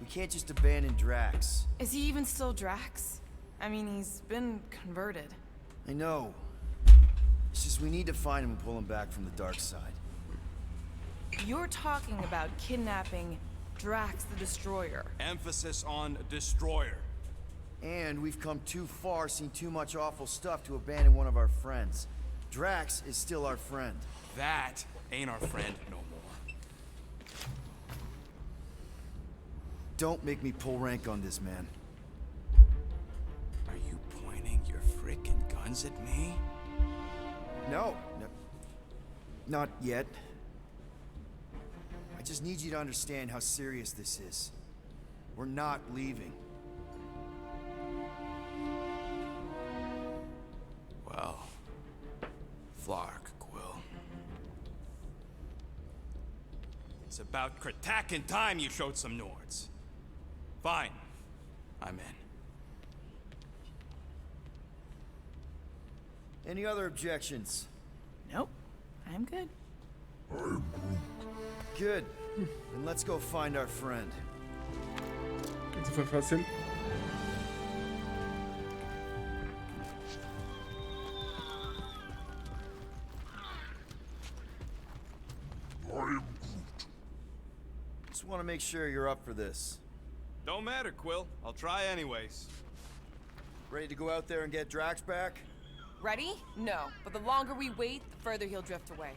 We can't just abandon Drax. Is he even still Drax? I mean, he's been converted. I know. It's just we need to find him and pull him back from the dark side. You're talking about kidnapping Drax the Destroyer. Emphasis on destroyer. And we've come too far, seen too much awful stuff to abandon one of our friends. Drax is still our friend. That ain't our friend no more. Don't make me pull rank on this, man. Are you pointing your frickin' guns at me? No. Not yet. I just need you to understand how serious this is. We're not leaving. Well, Flark, Quill. It's about Kratakan time you showed some Nords. Fine. I'm in. Any other objections? Nope. I'm good. Good. Then let's go find our friend. Eso fue fácil. Just want to make sure you're up for this. Don't matter, Quill. I'll try anyways. Ready to go out there and get Drax back? Ready? No. But the longer we wait, the further he'll drift away.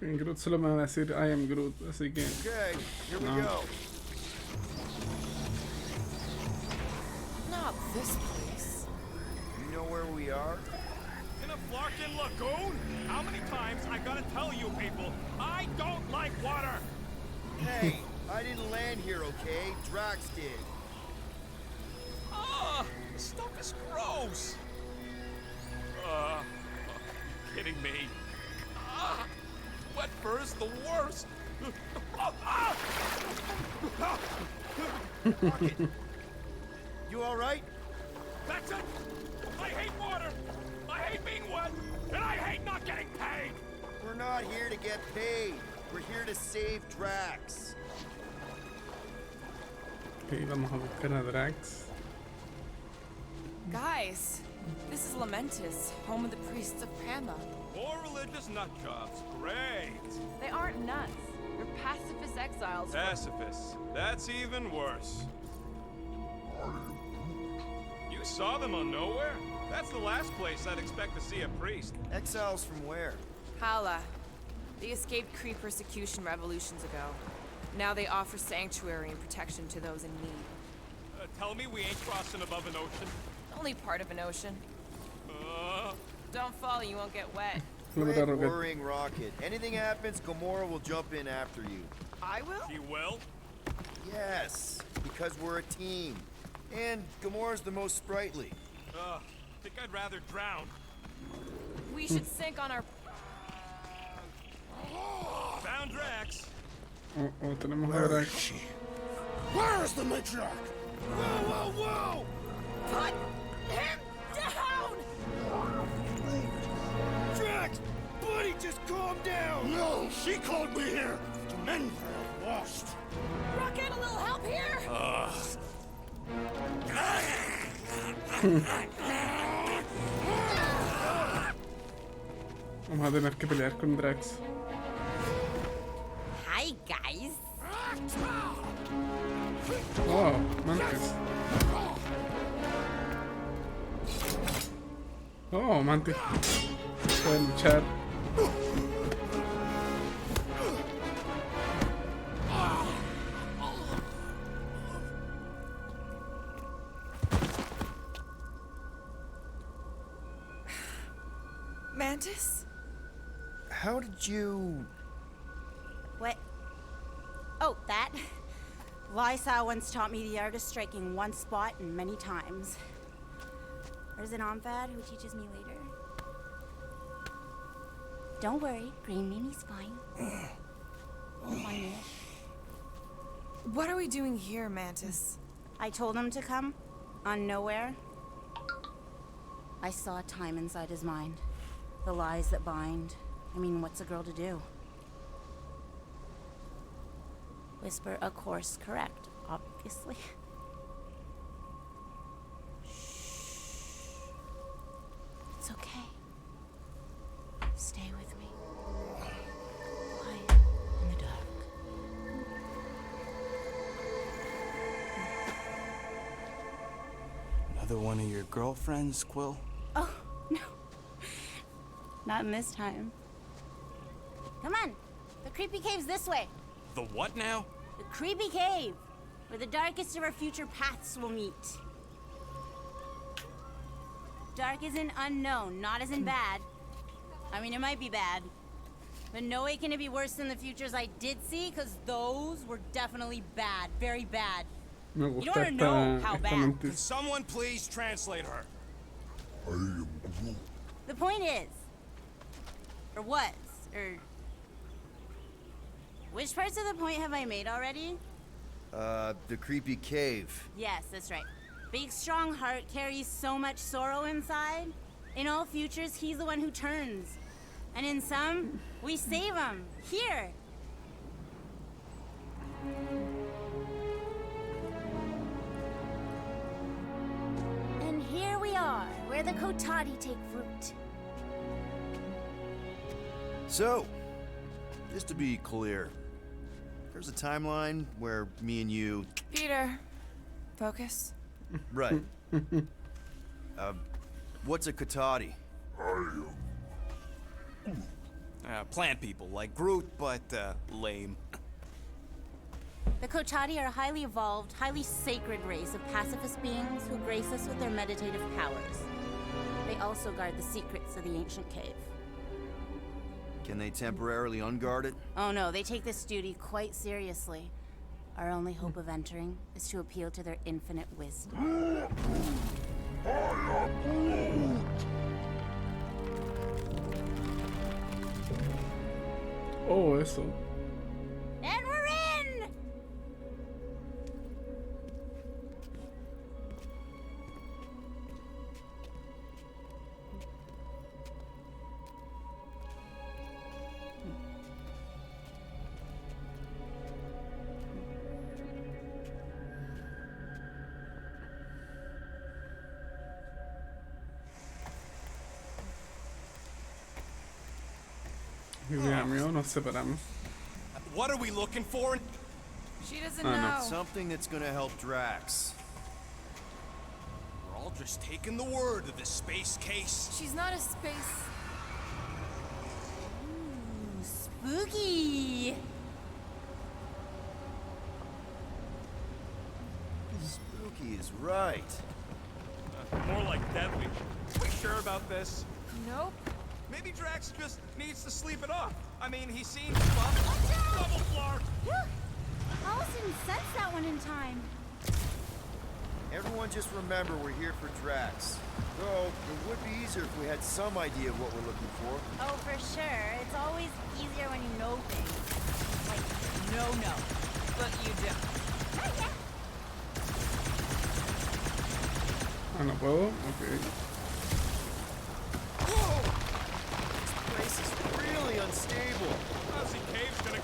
En Groot solo me va a decir I am Groot, así que... Okay, here we No. go. Not this place. You know where we are? In a Flarkin lagoon? How many times I gotta tell you people, I don't like water! Hey, I didn't land here, okay? Drax did. Ah, this stuff is gross! Kidding me? Wet fur is the worst! Rocket, you alright? That's it! I hate water! I hate being wet! And I hate not getting paid! We're not here to get paid. We're here to save Drax. Ok, vamos a buscar a Drax. Guys, this is Lamentis, home of the priests of Prama. More religious nutjobs. Great! They aren't nuts. They're pacifist exiles. Pacifists. That's even worse. You saw them on Nowhere? That's the last place I'd expect to see a priest. Exiles from where? Hala. They escaped Kree persecution revolutions ago. Now they offer sanctuary and protection to those in need. Tell me we ain't crossing above an ocean. Only part of an ocean. Don't fall, you won't get wet. Quit worrying, Rocket. Anything happens, Gamora will jump in after you. I will? She will? Yes, because we're a team. And Gamora's the most sprightly. Think I'd rather drown. We should sink on our... Found Drax. Oh, tenemos a Drax. Where's the matriarch? Whoa, whoa, whoa! Put him down! She called me here. Men are lost. Rocket, a little help here? Vamos a tener que pelear con Drax. Hi, guys. Oh, Mantis. Oh, Mantis. Puede luchar. Mantis? How did you... What? Oh, that? Lysa once taught me the art of striking one spot and many times. There's an Omphad who teaches me later. Don't worry, Green Meanie's fine. Fine-ish. What are we doing here, Mantis? I told him to come, on nowhere. I saw time inside his mind. The lies that bind. I mean, what's a girl to do? Whisper a course correct, obviously. Shh. It's okay. Stay with me. Quiet in the dark. Another one of your girlfriends, Quill? Oh, no. Not in this time. Come on. The creepy cave's this way. The what now? The creepy cave, where the darkest of our future paths will meet. Dark as in unknown, not as in bad. I mean, it might be bad, but no way can it be worse than the futures I did see, because those were definitely bad, very bad. Me You gusta don't wanna know how esta bad. Can Mantis. someone please translate her? I am Groot. The point is, or was, or... Which parts of the point have I made already? The creepy cave. Yes, that's right. Big, strong heart carries so much sorrow inside. In all futures, he's the one who turns. And in some, we save him. Here. And here we are, where the Kotati take root. So, just to be clear, there's a timeline where me and you... Peter, focus. Right. What's a Kotati? Plant people, like Groot, but, lame. The Kotati are a highly evolved, highly sacred race of pacifist beings who grace us with their meditative powers. They also guard the secrets of the ancient cave. Can they temporarily unguard it? Oh no, they take this duty quite seriously. Our only hope of entering is to appeal to their infinite wisdom. Oh, eso. And we're in! Y de amigo nos separamos. What are we looking for? She doesn't no. know. Something that's gonna help Drax. We're all just taking the word of the space case. She's not a space. Ooh, spooky! Spooky is right. More like deadly. We sure about this? Nope. Maybe Drax just needs to sleep it off. I mean, he seems buff. Double flark. Whew. I almost didn't sense that one in time. Everyone just remember we're here for Drax. Though, it would be easier if we had some idea of what we're looking for. Oh, for sure. It's always easier when you know things. Like, no. But you don't. Ah, no puedo. Ok. Whoa! This place is really unstable. How's he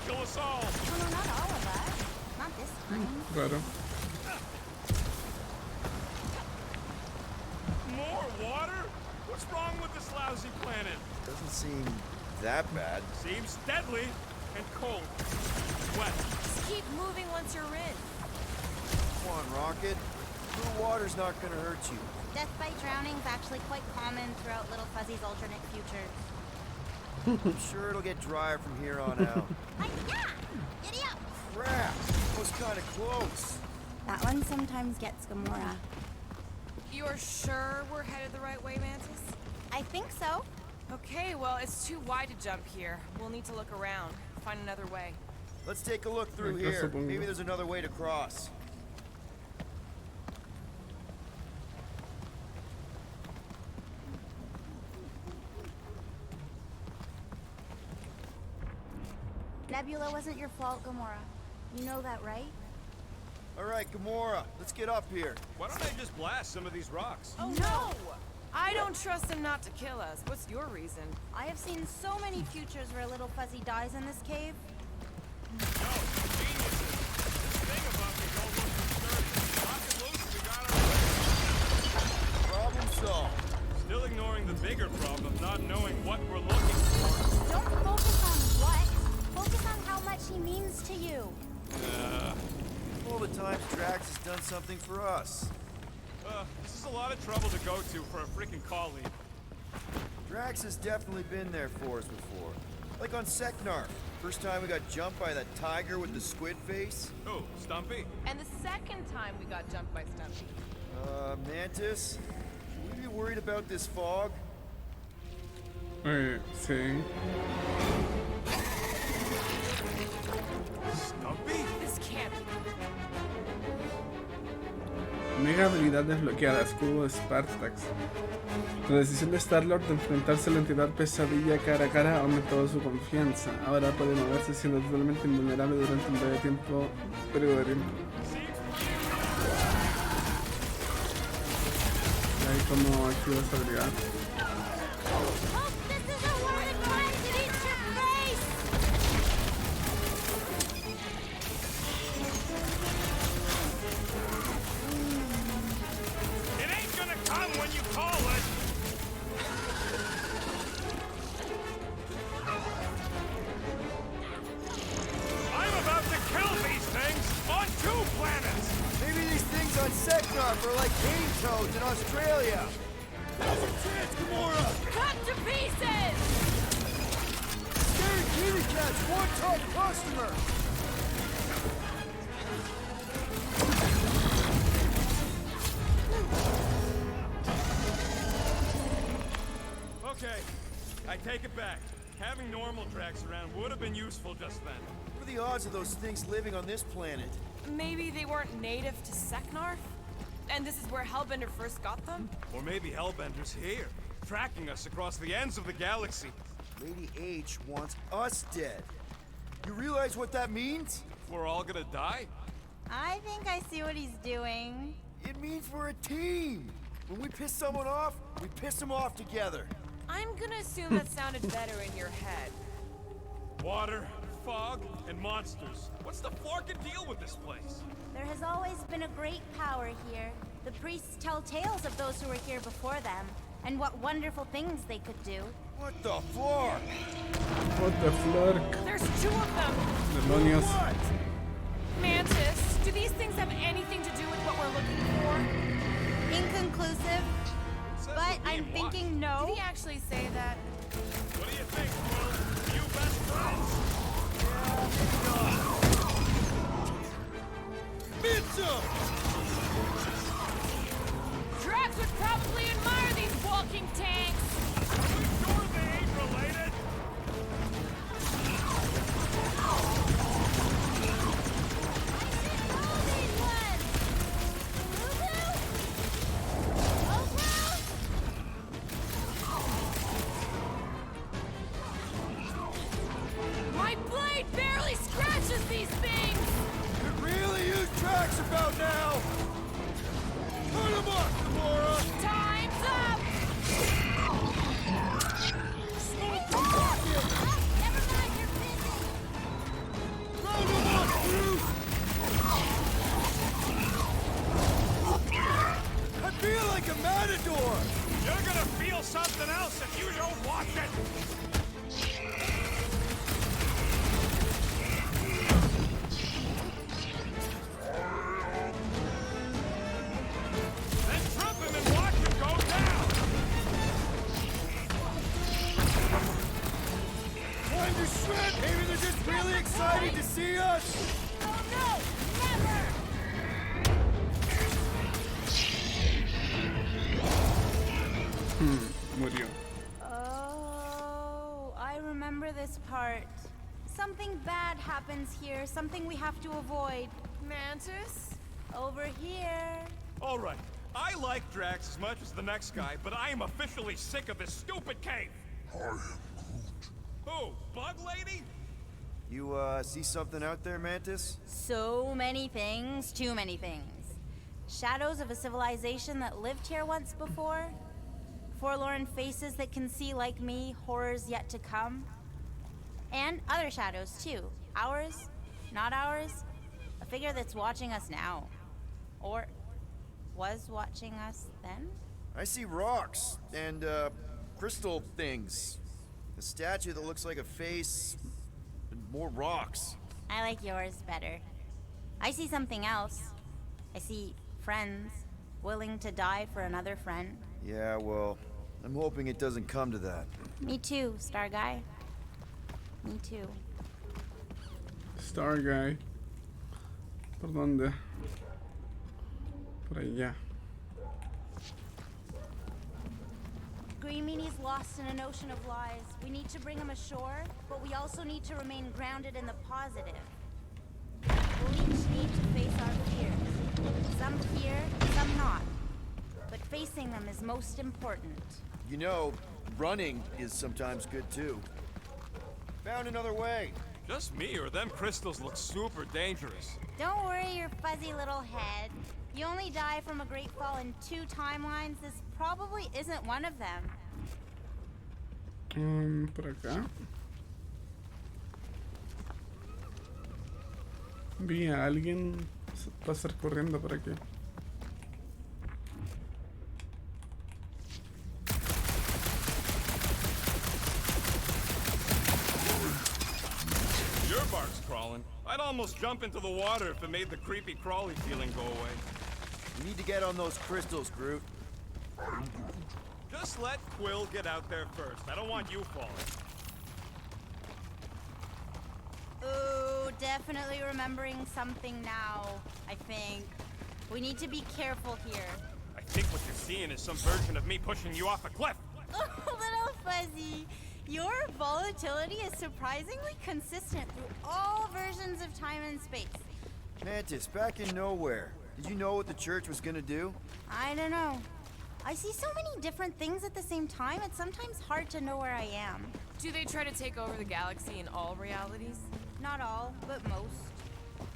kill us all. Oh, no, not all of us. Not this time. Raro. More water? What's wrong with this lousy planet? Doesn't seem that bad. Seems deadly and cold. Wet. Just keep moving once you're in. Come on, Rocket. Blue water's not gonna hurt you. Death by drowning is actually quite common throughout Little Fuzzy's alternate future. I'm sure it'll get drier from here on out. Yeah! Giddy up! Crap! That was kind of close. That one sometimes gets Gamora. You're sure we're headed the right way, Mantis? I think so. Okay, well, it's too wide to jump here. We'll need to look around, find another way. Let's take a look through Acá here. supongo. Maybe there's another way to cross. Nebula wasn't your fault, Gamora. You know that, right? All right, Gamora, let's get up here. Why don't I just blast some of these rocks? Oh, no! I don't trust him not to kill us. What's your reason? I have seen so many futures where Little Fuzzy dies in this cave. No, geniuses. This thing above me is almost 30. Rock it loose and we got our way. Problem solved. Still ignoring the bigger problem of not knowing what we're looking for. Don't focus on what. Focus on how much he means to you. All the times Drax has done something for us. This is a lot of trouble to go to for a freaking colleague. Drax has definitely been there for us before. Like on Seknar. First time we got jumped by that tiger with the squid face. Who, Stumpy? And the second time we got jumped by Stumpy. Mantis? Should we be worried about this fog? Sí. Stumpy? This can't be. Mega habilidad desbloqueada, escudo Spartax. La decisión de Star-Lord de enfrentarse a la entidad pesadilla cara a cara ha aumentado su confianza. Ahora puede moverse siendo totalmente invulnerable durante un breve periodo de tiempo. Y ahí como activa esta habilidad. Hope this is a word of mine that eats your face! It ain't gonna come when you call it! I'm about to kill these things on 2 planets! Maybe these things on Seknar are like cane toads in Australia. Now's a chance, Gamora! Cut to pieces! Scary kitty cat's one top customer! Okay, I take it back. Having normal Drax around would have been useful just then. What are the odds of those things living on this planet? Maybe they weren't native to Seknar? And this is where Hellbender first got them? Or maybe Hellbender's here, tracking us across the ends of the galaxy. Lady H wants us dead. You realize what that means? We're all gonna die? I think I see what he's doing. It means we're a team. When we piss someone off, we piss them off together. I'm gonna assume that sounded better in your head. Water, fog, and monsters. What's the forkin' deal with this place? There has always been a great power here. The priests tell tales of those who were here before them, and what wonderful things they could do. What the flark? What the flork. There's 2 of them! Demonios. What? Mantis, do these things have anything to do with what we're looking for? Inconclusive, but I'm thinking no. Did he actually say that? What do you think, Quill? You best friends? Drax would probably admire these walking tanks! Are we sure they ain't related? My blade barely scratches these things! Could really use Drax about now! Put him up, Gamora! Time's up! Never mind, you're busy. matador! You're gonna feel something else if you don't watch it! Then trip him and watch him go down! Time to shred! Maybe they're just really excited to see us! Oh no! Never! Murió. Oh, I remember this part. Something bad happens here, something we have to avoid. Mantis? Over here. All right, I like Drax as much as the next guy, but I am officially sick of this stupid cave! Who? Bug Lady? You, see something out there, Mantis? So many things, too many things. Shadows of a civilization that lived here once before. Forlorn faces that can see, like me, horrors yet to come. And other shadows, too. Ours, not ours. A figure that's watching us now. Or was watching us then? I see rocks and, crystal things. A statue that looks like a face, and more rocks. I like yours better. I see something else. I see friends willing to die for another friend. Yeah, well, I'm hoping it doesn't come to that. Me too, Star Guy. Me too. Star Guy. ¿Por dónde? Por allá. Green Meanie's lost in an ocean of lies. We need to bring him ashore, but we also need to remain grounded in the positive. We'll each need to face our fears. Some fear, some not. But facing them is most important. You know, running is sometimes good too. Found another way. Just me, or them crystals look super dangerous. Don't worry your fuzzy little head. You only die from a great fall in 2 timelines. This probably isn't one of them. Por acá. Vi a alguien pasar corriendo por aquí. Your bark's crawling. I'd almost jump into the water if it made the creepy crawly feeling go away. You need to get on those crystals, Groot. Just let Quill get out there first. I don't want you falling. Ooh, definitely remembering something now, I think. We need to be careful here. I think what you're seeing is some version of me pushing you off a cliff. Oh, little fuzzy. Your volatility is surprisingly consistent through all versions of time and space. Mantis, back in nowhere. Did you know what the church was gonna do? I don't know. I see so many different things at the same time, it's sometimes hard to know where I am. Do they try to take over the galaxy in all realities? Not all, but most.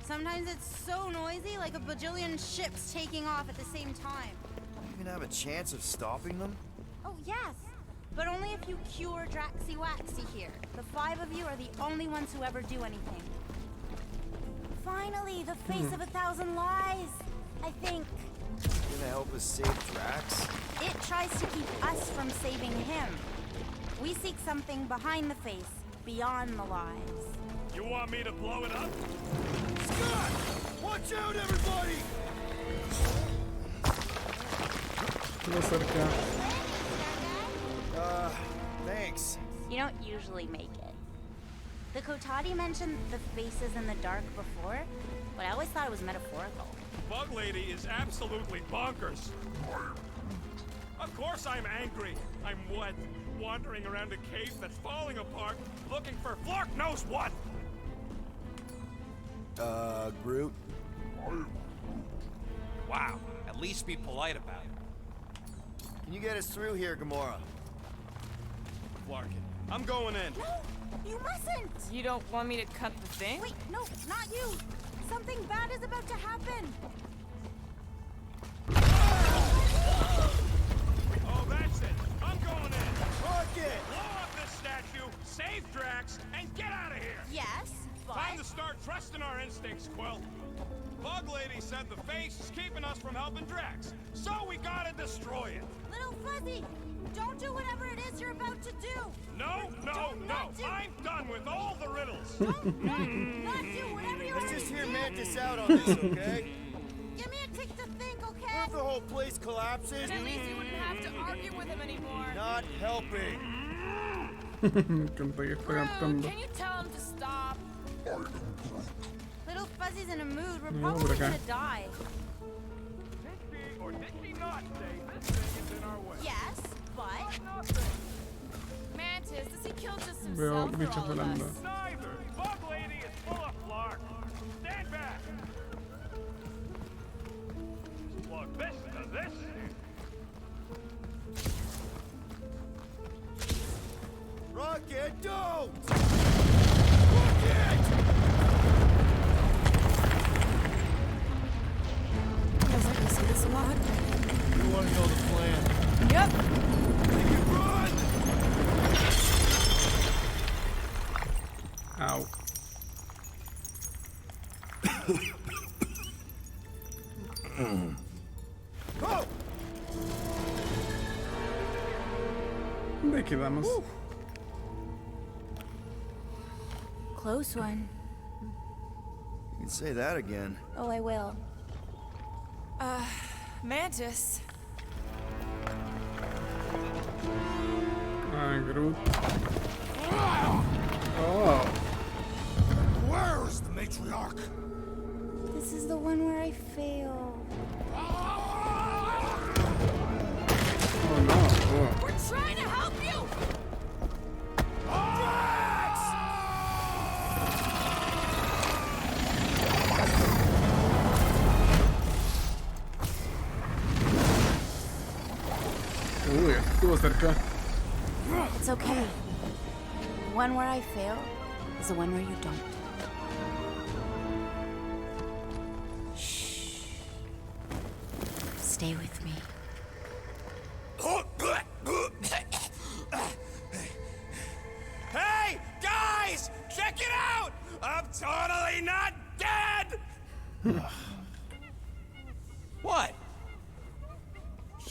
Sometimes it's so noisy, like a bajillion ships taking off at the same time. You even have a chance of stopping them? Oh, yes. But only if you cure Draxy Waxy here. The 5 of you are the only ones who ever do anything. Finally, the face of 1,000 lies, I think. Gonna help us save Drax? It tries to keep us from saving him. We seek something behind the face, beyond the lies. You want me to blow it up? Scott! Watch out, everybody! Estuvo cerca. Thanks. You don't usually make it. The Kotati mentioned the faces in the dark before, but I always thought it was metaphorical. Bug Lady is absolutely bonkers. Of course I'm angry. I'm what? Wandering around a cave that's falling apart, looking for Flark knows what! Groot? Wow, at least be polite about it. Can you get us through here, Gamora? Flarkin, I'm going in. No, you mustn't! You don't want me to cut the thing? Wait, no, not you! Something bad is about to happen! Oh, that's it. I'm going in. Rocket! Blow up this statue, save Drax, and get out of here! Yes, but... Time to start trusting our instincts, Quill. Bug Lady said the face is keeping us from helping Drax, so we gotta destroy it. Little Fuzzy, don't do whatever it is you're about to do. No, no, no. I'm done with all the riddles. Not do whatever you're Let's about just to hear do. Mantis out on this, okay? Give me a tick to think, okay? What if the whole place collapses? At least you wouldn't have to argue with him anymore. Not helping. Canta que está Rude, cantando. can you tell him to stop? Little Fuzzy's in a mood. We're No, probably por acá. gonna die. Did he or did he not say this thing is in our way? Yes, but Mantis, does he kill just Veo himself or bichos all of volando. us? Neither. Bug Lady is full of flark. Stand back. Plug this to this. Rocket, don't! Rocket! Feels like I see this a lot. You want to know the plan? Yep. Make it run! Au. Go! ¿Dónde quedamos? close one. You can say that again. Oh, I will. Mantis. Ah, Groot. Oh. Where is the matriarch? This is the one where I fail. Oh no. Oh. We're trying to help you! Uy, estuvo cerca. It's okay. The one where I fail is the one where you don't. Shh. Stay with me. Hey, guys! Check it out! I'm totally not dead! What?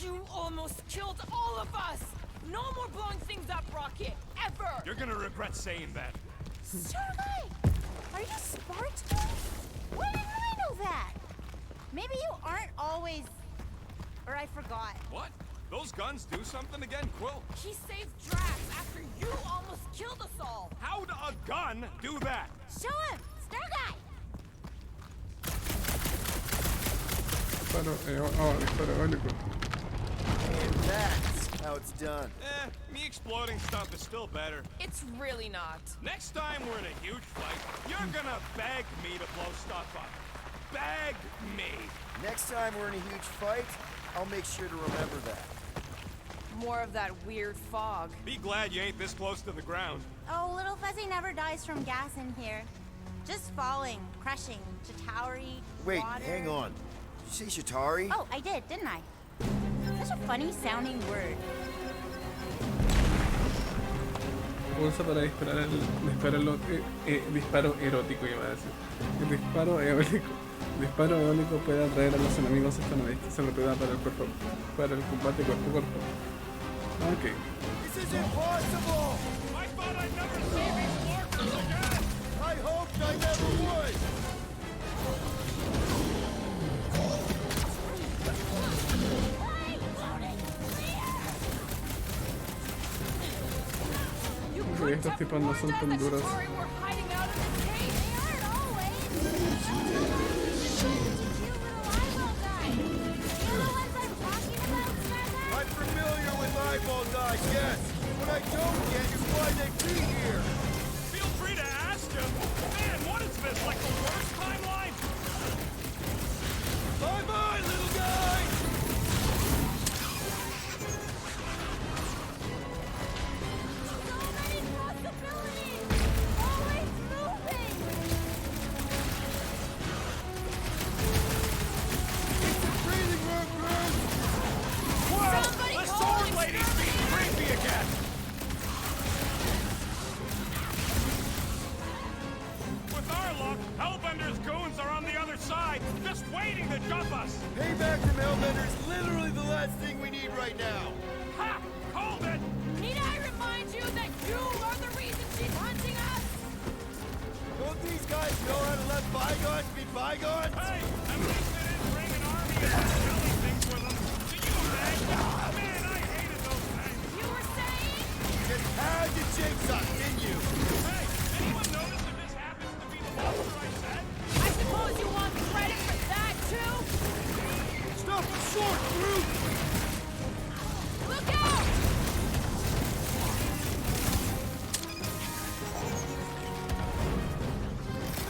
You almost killed all of us! No more blowing things up, Rocket! Ever! You're gonna regret saying that. Starlight! Are you Spartan? Why didn't I know that? Maybe you aren't always... Or I forgot. What? Those guns do something again, Quill? He saved Drax after you almost killed us all! How'd a gun do that? Show him! Starlight! Disparo, disparo eólico. And that's how it's done. Me exploding stuff is still better. It's really not. Next time we're in a huge fight, you're gonna beg me to blow stuff up. Beg me. Next time we're in a huge fight, I'll make sure to remember that. More of that weird fog. Be glad you ain't this close to the ground. Oh, Little Fuzzy never dies from gas in here. Just falling, crushing, Chitauri, Wait, water. hang on. Did you say Chitauri? Oh, I did, didn't I? Such a funny sounding word. Pulsa para disparar disparo erótico, iba a decir. El disparo eólico. El disparo eólico puede atraer a los enemigos esta una distancia rápida para el combate cuerpo a cuerpo. Ok. This is impossible! I thought I'd never see these markers again. I hoped I never would! Ok, estos tipos no son tan duros. We're hiding out in the cave. They aren't always. Cute little eyeball guys. You know the ones I'm talking about, Starlight? I'm familiar with eyeball guys, yes. What I don't get is why they be here. Feel free to ask him. Man, what is this, like the worst timeline? Bye-bye, little guy! So many possibilities. Always moving. It's a breathing room, Groot! Whoa! The sword lady's being creepy again! waiting to dump us! Payback from Hellbender is literally the last thing we need right now. Ha! Hold it! Need I remind you that you are the reason she's hunting us? Don't these guys know how to let bygones be bygones? Hey! At least they didn't bring an army of jelly things with them. Do you imagine? Man, I hated those things. You were saying? Just had to jinx us, didn't you? Hey! Anyone notice if this happens to be the monster I said? I suppose you want credit for that, too? Stop short, brute! Look out!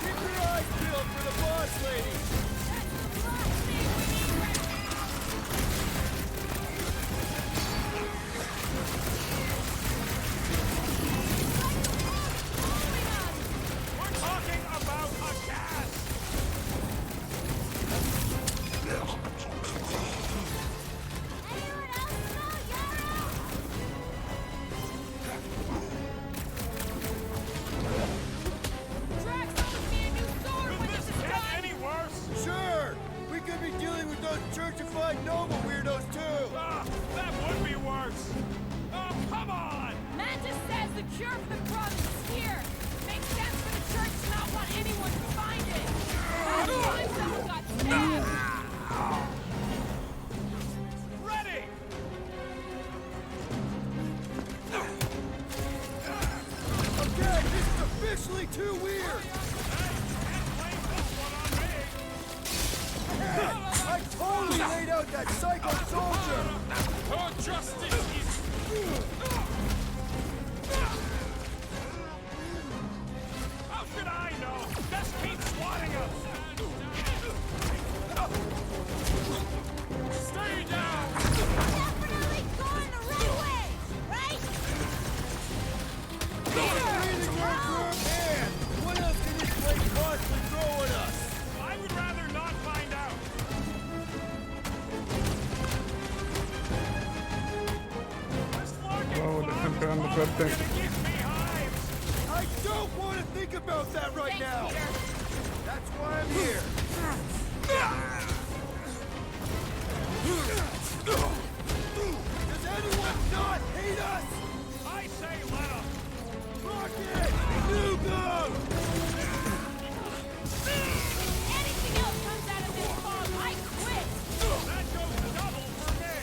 Keep your eyes peeled for the boss lady! We're talking about a gas! Drax owes me a new sword when this Could this is get done! any worse? Sure! We could be dealing with those churchified noble weirdos too! Ah, that would be worse! Oh, come on! Mantis says the cure for the problem is here. Makes sense for the church to not want anyone to find it. That's why someone got stabbed. Ready! Okay, this is officially too weird! Can't blame this one on me! Hey, I totally laid out that psycho soldier! Our justice is... How should I know? Just keep swatting us! Stay down! Definitely going the right way, right? Breathing room for a man! What else can this place possibly throw at us? I would rather not find out. This Larkin Wow, le están Farm pegando is fuerte. gonna give me hives. I don't want to think about that right Thanks, now! Peter. That's why I'm here! Does anyone not hate us? I say let 'em. Rocket! Nugo! Anything else comes out of this fog, I quit. That goes double for me.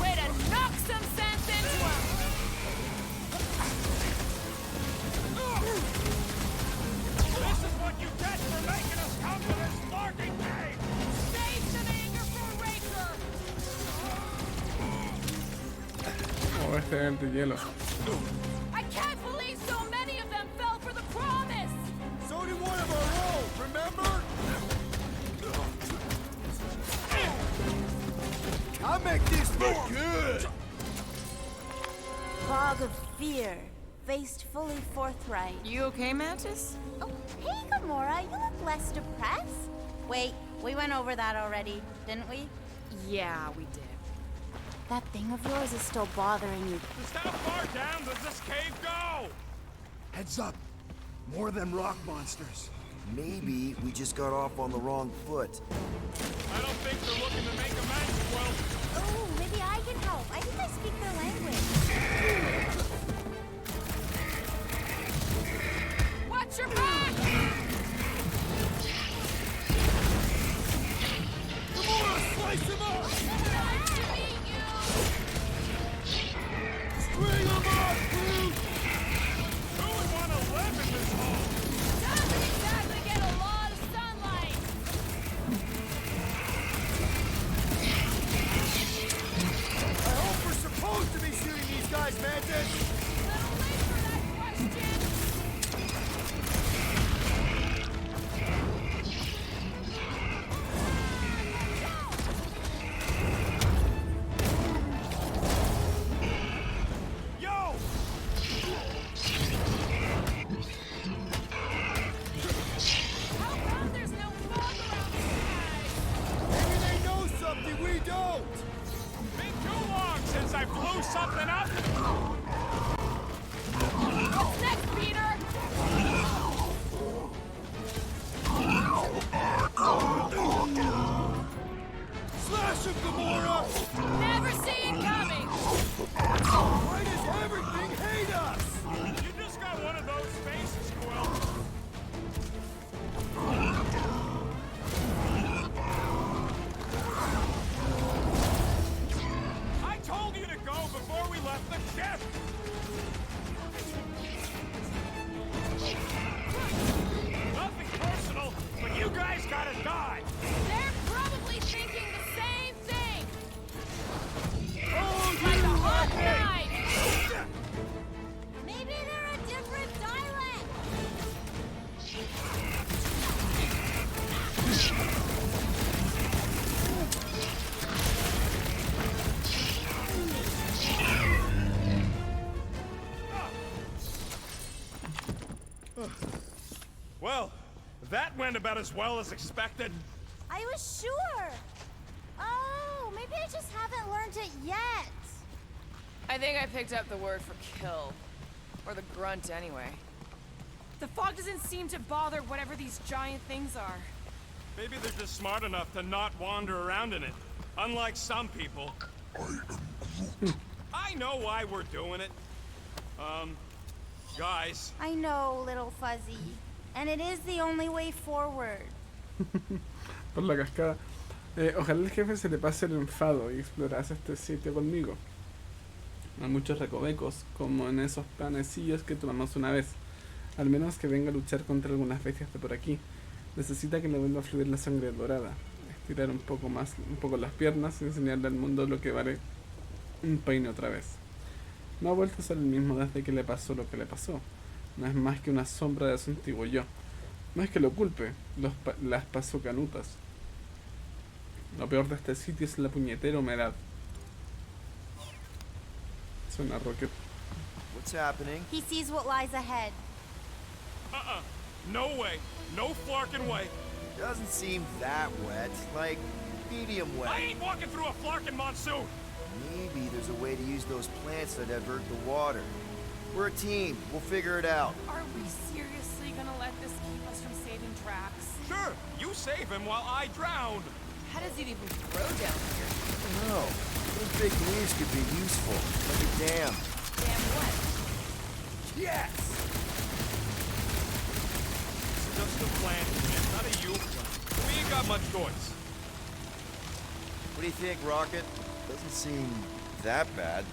Way to knock some sense into him. This is what you get for making us come to this larking game. Save some anger for Raker. Oh, este es el de hielo. I can't believe so many of them fell for the promise. So did one of our own, remember? I'll make this look good! Fog of fear, faced fully forthright. You okay, Mantis? Oh, hey, Gamora, you look less depressed. Wait, we went over that already, didn't we? Yeah, we did. That thing of yours is still bothering you. Just how far down does this cave go? Heads up! More than rock monsters. Maybe we just got off on the wrong foot. I don't think they're looking to make amends, Quill. Oh, maybe I can help. I think I speak their language. Watch your back! Gamora, slice him up! Nice to meet you. String him up, brute! Who would want to live in this hole? Doesn't exactly get a lot of sunlight. I hope we're supposed to be shooting these guys, Mantis! Little late for that question. Yo! How come there's no fog around these guys? Maybe they know something we don't! Been too long since I blew something up. What's next, Peter? Awesome, Gamora! Never see it coming! Why does everything hate us? You just got one of those faces, Quill. I told you to go before we left the ship! Nothing personal, but you guys gotta die! They're probably thinking the same thing! Oh, Like a hot knife! Maybe they're a different dialect. Well, that went about as well as expected. I was sure. Oh, maybe I just haven't learned it yet. I think I picked up the word for kill. Or the grunt, anyway. The fog doesn't seem to bother whatever these giant things are. Maybe they're just smart enough to not wander around in it. Unlike some people. I know why we're doing it. Guys. I know, little fuzzy. And it is the only way forward. Por la cascada. Ojalá el jefe se le pase el enfado y explorase este sitio conmigo. Hay muchos recovecos, como en esos panecillos que tomamos una vez. Al menos que venga a luchar contra algunas bestias de por aquí. Necesita que le vuelva a fluir la sangre dorada. Estirar un poco las piernas y enseñarle al mundo lo que vale un peine otra vez. No ha vuelto a ser el mismo desde que le pasó lo que le pasó. No es más que una sombra de su antiguo yo. No es que lo culpe, las pasó canutas. Lo peor de este sitio es la puñetera humedad. Suena Rocket. What's happening? He sees what lies ahead. No way. No flarkin' way. Doesn't seem that wet. Like, medium wet. I ain't walking through a flarkin' monsoon. Maybe there's a way to use those plants that divert the water. We're a team. We'll figure it out. Are we seriously gonna let this keep us from saving Drax? Sure, you save him while I drown. How does it even grow down here? I don't know. Those big leaves could be useful. Like a dam. Damn what? Yes! It's just a plan. It's not a you plan. We ain't got much choice. What do you think, Rocket? Doesn't seem that bad.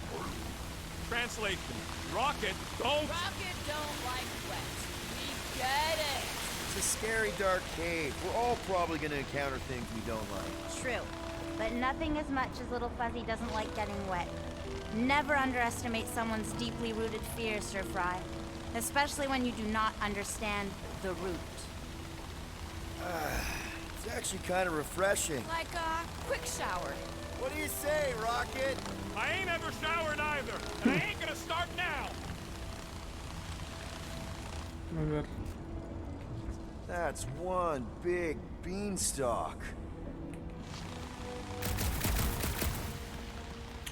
Translation. Rocket don't like wet. We get it. It's a scary dark cave. We're all probably gonna encounter things we don't like. True. But nothing as much as little Fuzzy doesn't like getting wet. Never underestimate someone's deeply rooted fear, Sir Fry. Especially when you do not understand the root. It's actually kind of refreshing. Like a quick shower. What do you say, Rocket? I ain't ever showered either, and I ain't gonna start now. A ver. That's one big beanstalk.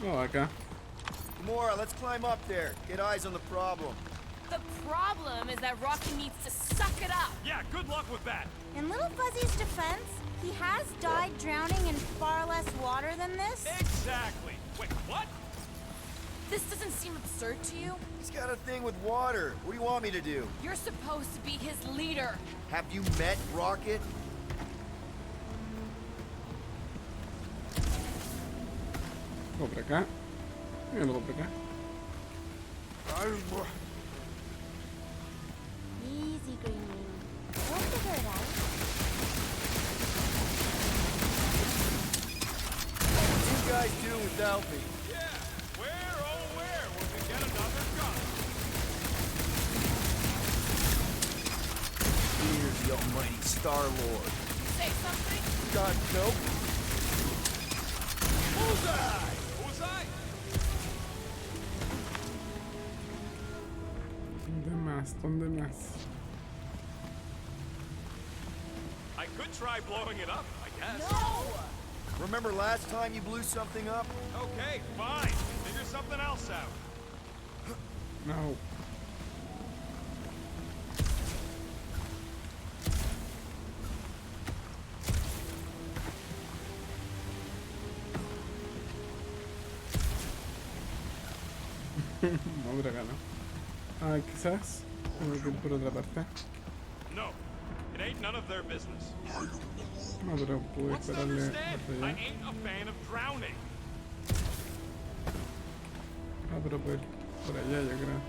Oh, acá. Gamora, let's climb up there. Get eyes on the problem. The problem is that Rocky needs to suck it up. Yeah, good luck with that. In little Fuzzy's defense, he has died drowning in far less water than this. Exactly. Wait, what? This doesn't seem absurd to you? He's got a thing with water. What do you want me to do? You're supposed to be his leader. Have you met Rocket? Algo por acá. Y algo por acá. Easy, Green. We'll figure it out. What would you guys do without me? Yeah, where, oh where will we get another gun? Here's the almighty Star-Lord. Say something? God, nope. Bullseye! Bullseye? ¿Dónde más? ¿Dónde más? I could try blowing it up, I guess. No! Remember last time you blew something up? Okay, fine. Figure something else out. No. No, pero acá no. Ah, quizás tengo que ir por otra parte. No, it ain't none of their business. No, pero pude What's to esperarle understand? hasta I allá. ain't a fan of drowning. Ah, pero puedo ir por allá, yo creo.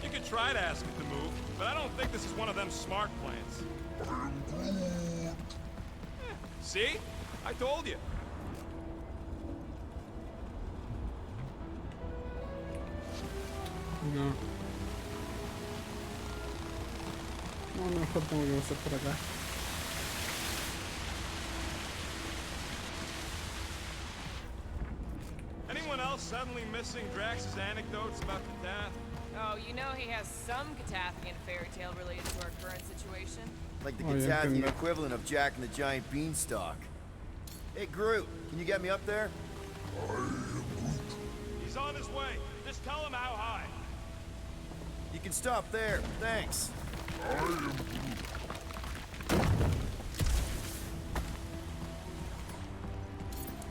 You could try to ask it to move, but I don't think this is one of them smart plants. See? I told you. No. No, mejor tengo que pasar por acá. Anyone else suddenly missing Drax's anecdotes about Katath? Oh, you know he has some Catathian fairy tale related to our current situation. Like the Oh, yeah, Catathian entiendo. equivalent of Jack and the Giant Beanstalk. Hey, Groot, can you get me up there? He's on his way. Just tell him how high. You can stop there. Thanks.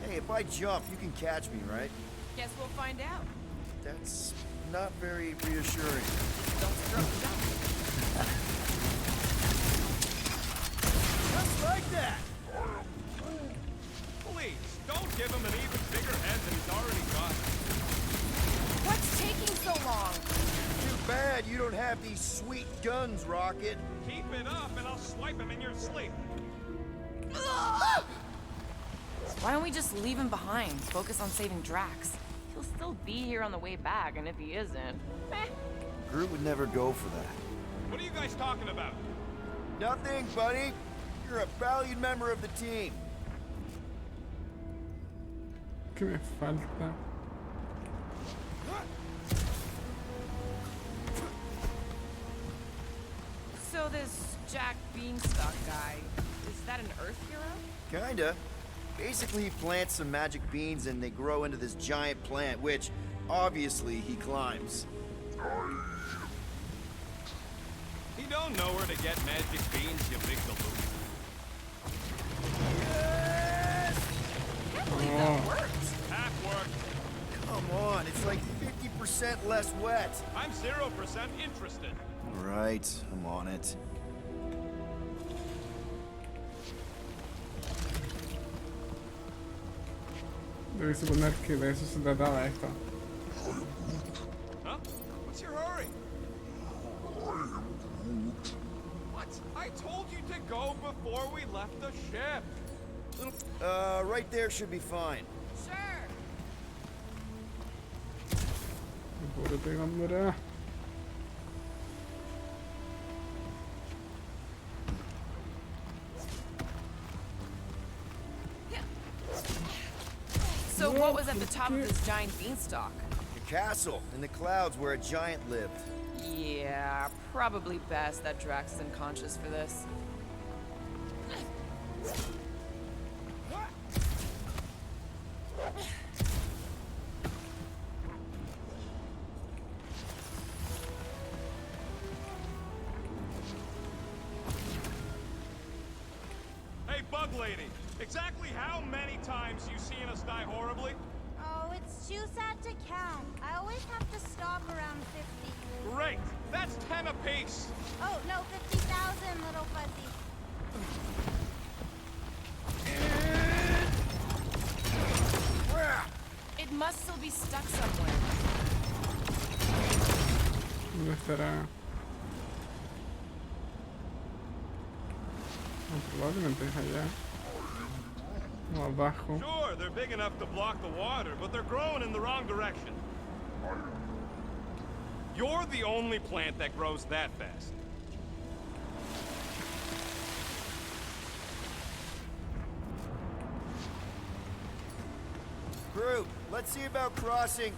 Hey, if I jump, you can catch me, right? Guess we'll find out. That's not very reassuring. Don't stroke the jump. Just like that! Please, don't give him an even bigger head than he's already got. What's taking so long? Too bad you don't have these sweet guns, Rocket. Keep it up and I'll swipe him in your sleep. Why don't we just leave him behind? Focus on saving Drax. He'll still be here on the way back, and if he isn't, Groot would never go for that. What are you guys talking about? Nothing, buddy. You're a valued member of the team. ¿Qué me falta? So this Jack Beanstalk guy, is that an Earth hero? Kinda. Basically, he plants some magic beans and they grow into this giant plant, which, obviously, he climbs. He don't know where to get magic beans, you big galoot. Can't believe that worked. Half worked. Come on, it's like 50% less wet. I'm 0% interested. All right, I'm on it. Debe suponer que de eso se trataba esto. Huh? What's your hurry? What? I told you to go before we left the ship. Right there should be fine. Sure. Apúrate, Gamora. So what was at the top of this giant beanstalk? The castle in the clouds where a giant lived. Yeah, probably best that Drax is unconscious for this. Hey, Bug Lady, exactly how many times you seen us die horribly? Oh, it's too sad to count. I always have to stop around 50. Great! That's 10 apiece! Oh, no, 50,000, little fuzzy. It must still be stuck somewhere. ¿Dónde estará? Probablemente es allá. O abajo. Sure, they're big enough to block the water, but they're growing in the wrong direction. You're the only plant that grows that fast. Groot, let's see about crossing.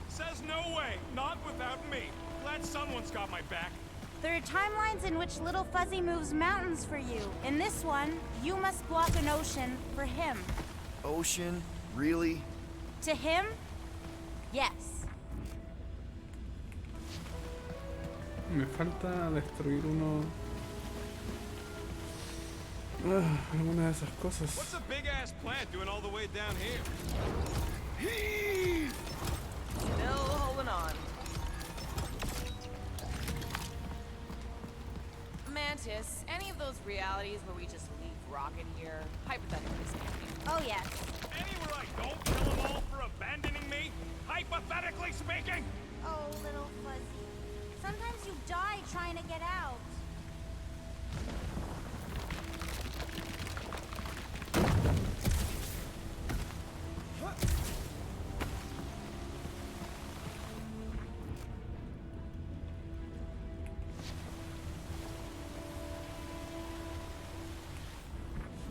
Says no way, not without me. Glad someone's got my back. There are timelines in which Little Fuzzy moves mountains for you. In this one, you must block an ocean for him. Ocean? Really? To him, Yes. Me falta destruir alguna de esas cosas. What's a big ass plant doing all the way down here? Still holding on. Mantis, any of those realities where we just leave Rocket here, hypothetically speaking? Oh, yes. Anywhere I don't kill them all for abandoning me? Hypothetically speaking? Oh, little fuzzy. Sometimes you die trying to get out.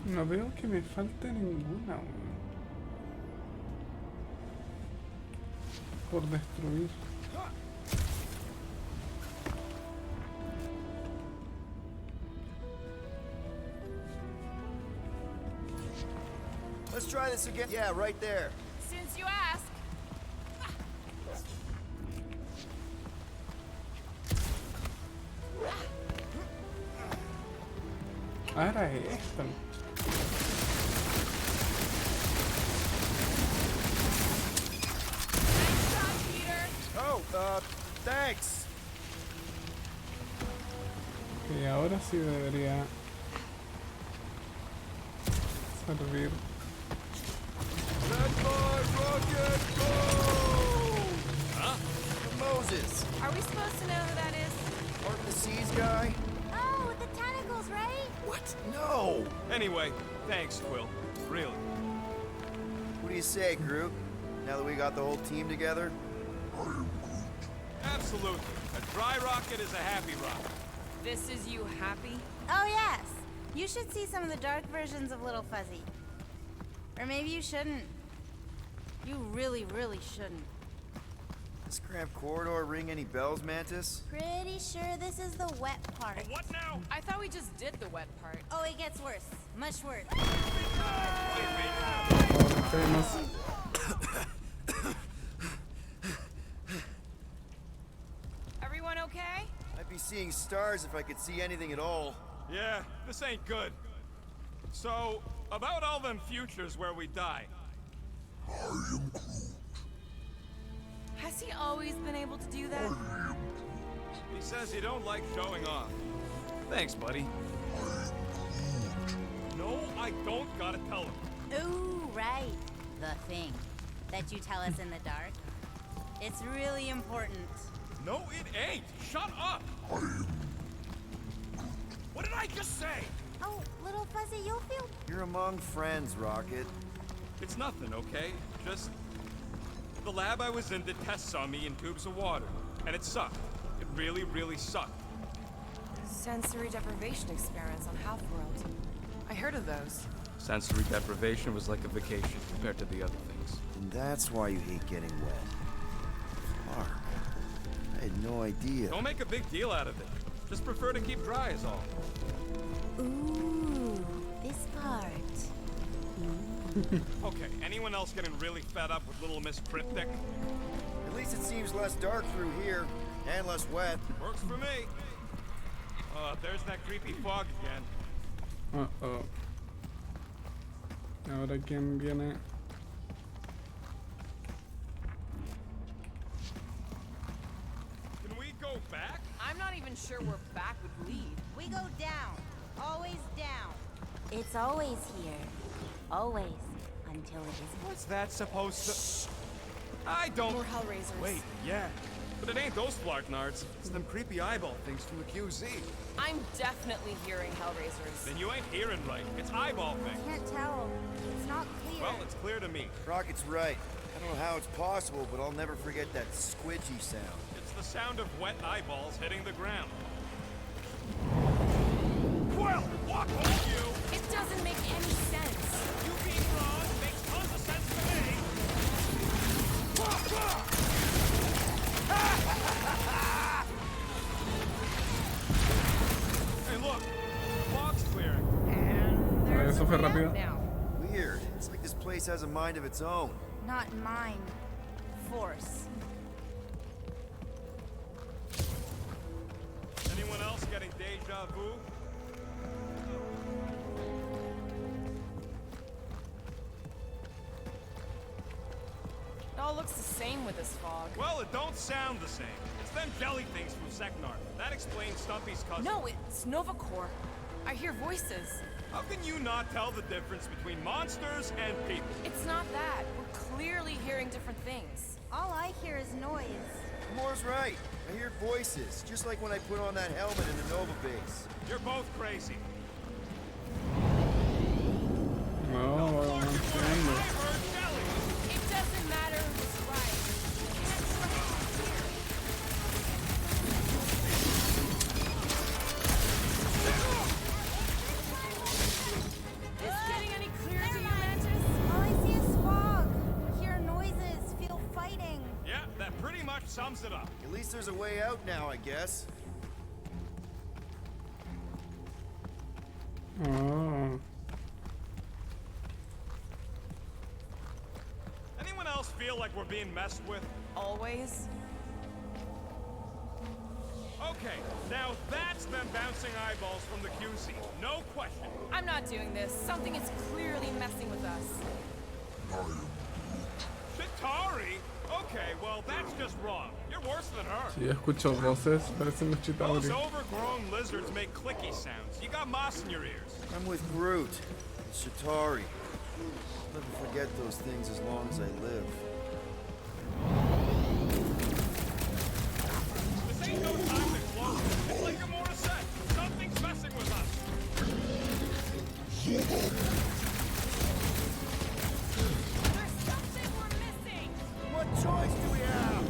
No veo que me falte ninguna, weón. Por destruir. Let's try this again. Yeah, right there. Since you ask. Ah, era esto. Oh, thanks. Ok, ahora sí debería servir. Red boy, rocket, go! Huh? Moses. Are we supposed to know who that is? Part of the seas guy? Oh, with the tentacles, right? What? No! Anyway, thanks, Quill. Really. What do you say, Groot? Now that we got the whole team together? Absolutely. A dry rocket is a happy rocket. This is you happy? Oh, yes. You should see some of the dark versions of Little Fuzzy. Or maybe you shouldn't. You really, really shouldn't. Does cramped corridor ring any bells, Mantis? Pretty sure this is the wet part. What now? I thought we just did the wet part. Oh, it gets worse. Much worse. Famous. Everyone okay? I'd be seeing stars if I could see anything at all. Yeah, this ain't good. So, about all them futures where we die. Has he always been able to do that? He says you don't like showing off. Thanks, buddy. No, I don't gotta tell him. Ooh, right. The thing that you tell us in the dark. It's really important. No, it ain't. Shut up. What did I just say? Oh, Little Fuzzy, you'll feel... You're among friends, Rocket. It's nothing, okay? Just... the lab I was in did tests on me in tubes of water. And it sucked. It really, really sucked. Sensory deprivation experiments on Half-World. I heard of those. Sensory deprivation was like a vacation compared to the other things. And that's why you hate getting wet. Mark, I had no idea. Don't make a big deal out of it. Just prefer to keep dry is all. Ooh, this part. Okay, anyone else getting really fed up with Little Miss Cryptic? At least it seems less dark through here, and less wet. Works for me. There's that creepy fog again. Uh-oh. Ahora quién viene. Can we go back? I'm not even sure where back would lead. We go down. Always down. It's always here. Always. Until it isn't. What's that supposed to... I don't... More Hellraisers. Wait, yeah. But it ain't those Flarknards. It's them creepy eyeball things from the QZ. I'm definitely hearing Hellraisers. Then you ain't hearing right. It's eyeball thing. Can't tell. It's not clear. Well, it's clear to me. Rocket's right. I don't know how it's possible, but I'll never forget that squidgy sound. It's the sound of wet eyeballs hitting the ground. Quill, walk on you! It doesn't make any sense. You being wrong makes tons of sense to me. Hey, look! Fog's clearing. And there's Eso fue a way rápido. out now. Weird. It's like this place has a mind of its own. Not mine. force. Anyone else getting deja vu? It all looks the same with this fog. Well, it don't sound the same. It's them jelly things from Seknar. That explains Stumpy's cousin. No, it's Novacore. I hear voices. How can you not tell the difference between monsters and people? It's not that. We're clearly hearing different things. All I hear is noise. Moore's right. I hear voices, just like when I put on that helmet in the Nova base. You're both crazy. No, no entiendo. I heard jelly. It doesn't matter who's right. You can't trust me here. Is this getting any clearer to you, Mantis? All I see is fog. Hear noises, feel fighting. Yeah, that pretty much sums it up. At least there's a way out now, I guess. Oh. Anyone else feel like we're being messed with? Always. Okay, now that's them bouncing eyeballs from the QC. No question. I'm not doing this. Something is clearly messing with us. Chitauri? Okay, well, that's just wrong. You're worse than her. Sí, escucho voces, parecen los Those Chitauri. overgrown lizards make clicky sounds. You got moss in your ears. I'm with Groot. It's Chitauri. I'll never forget those things as long as I live. This ain't no time to close. It's like a Morissette. Something's messing with us. There's something we're missing! What choice do we have?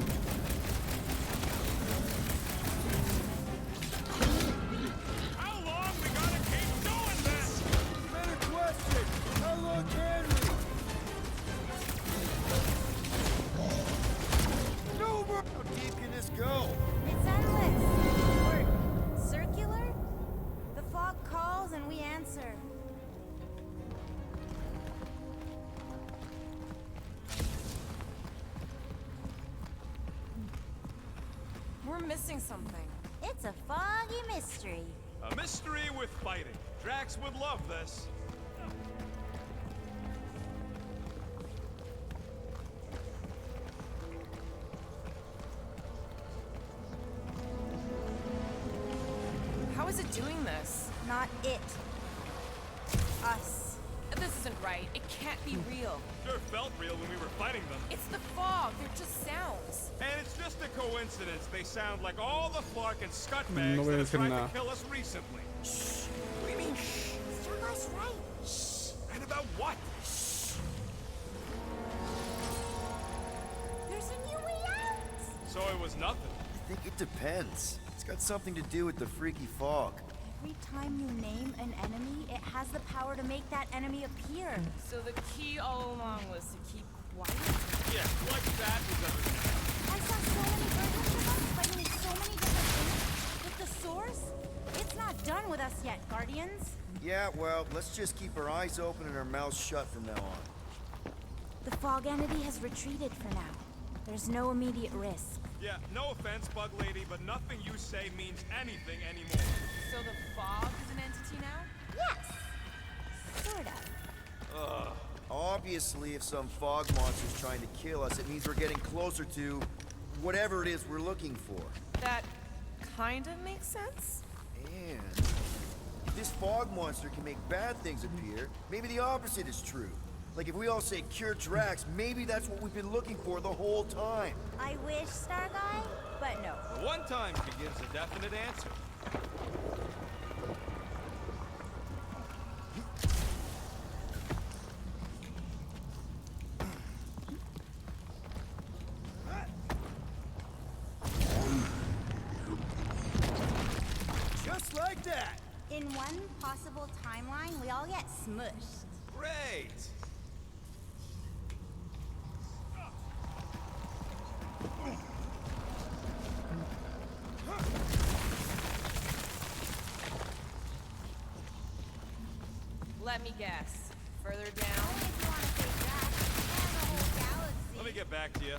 How long we gotta keep doing this? Better question. How long can we? No more. How deep can this go? It's endless. Or circular? The fog calls and we answer. We're missing something. It's a foggy mystery. A mystery with fighting. Drax would love this. How is it doing this? Not it. Us. This isn't right. It can't be real. Sure felt real when we were fighting them. It's the fog. They're just sounds. And it's just a coincidence they sound like all the Flark and scutbags No voy a that have decir tried nada. to kill us recently. Shh. What do you mean, shh? Starguy's right. Shh. And about what? There's a new way out. So it was nothing. I think it depends. It's got something to do with the freaky fog. Every time you name an enemy, it has the power to make that enemy appear. So the key all along was to keep quiet? Yeah, like that was everything. I saw so many versions of us fighting so many different things. With the source, it's not done with us yet, Guardians. Yeah, well, let's just keep our eyes open and our mouths shut from now on. The fog entity has retreated for now. There's no immediate risk. Yeah, no offense, Bug Lady, but nothing you say means anything anymore. So the fog is an entity now? Yes. Sort of. Obviously, if some fog monster's trying to kill us, it means we're getting closer to whatever it is we're looking for. That kind of makes sense. And if this fog monster can make bad things appear, maybe the opposite is true. Like if we all say cure Drax, maybe that's what we've been looking for the whole time. I wish, Starguy, but no. The one time she gives a definite answer. Just like that! In one possible timeline, we all get smushed. Great! Let me guess. Further Only down? if you want to say Drax and the whole galaxy. Let me get back to you.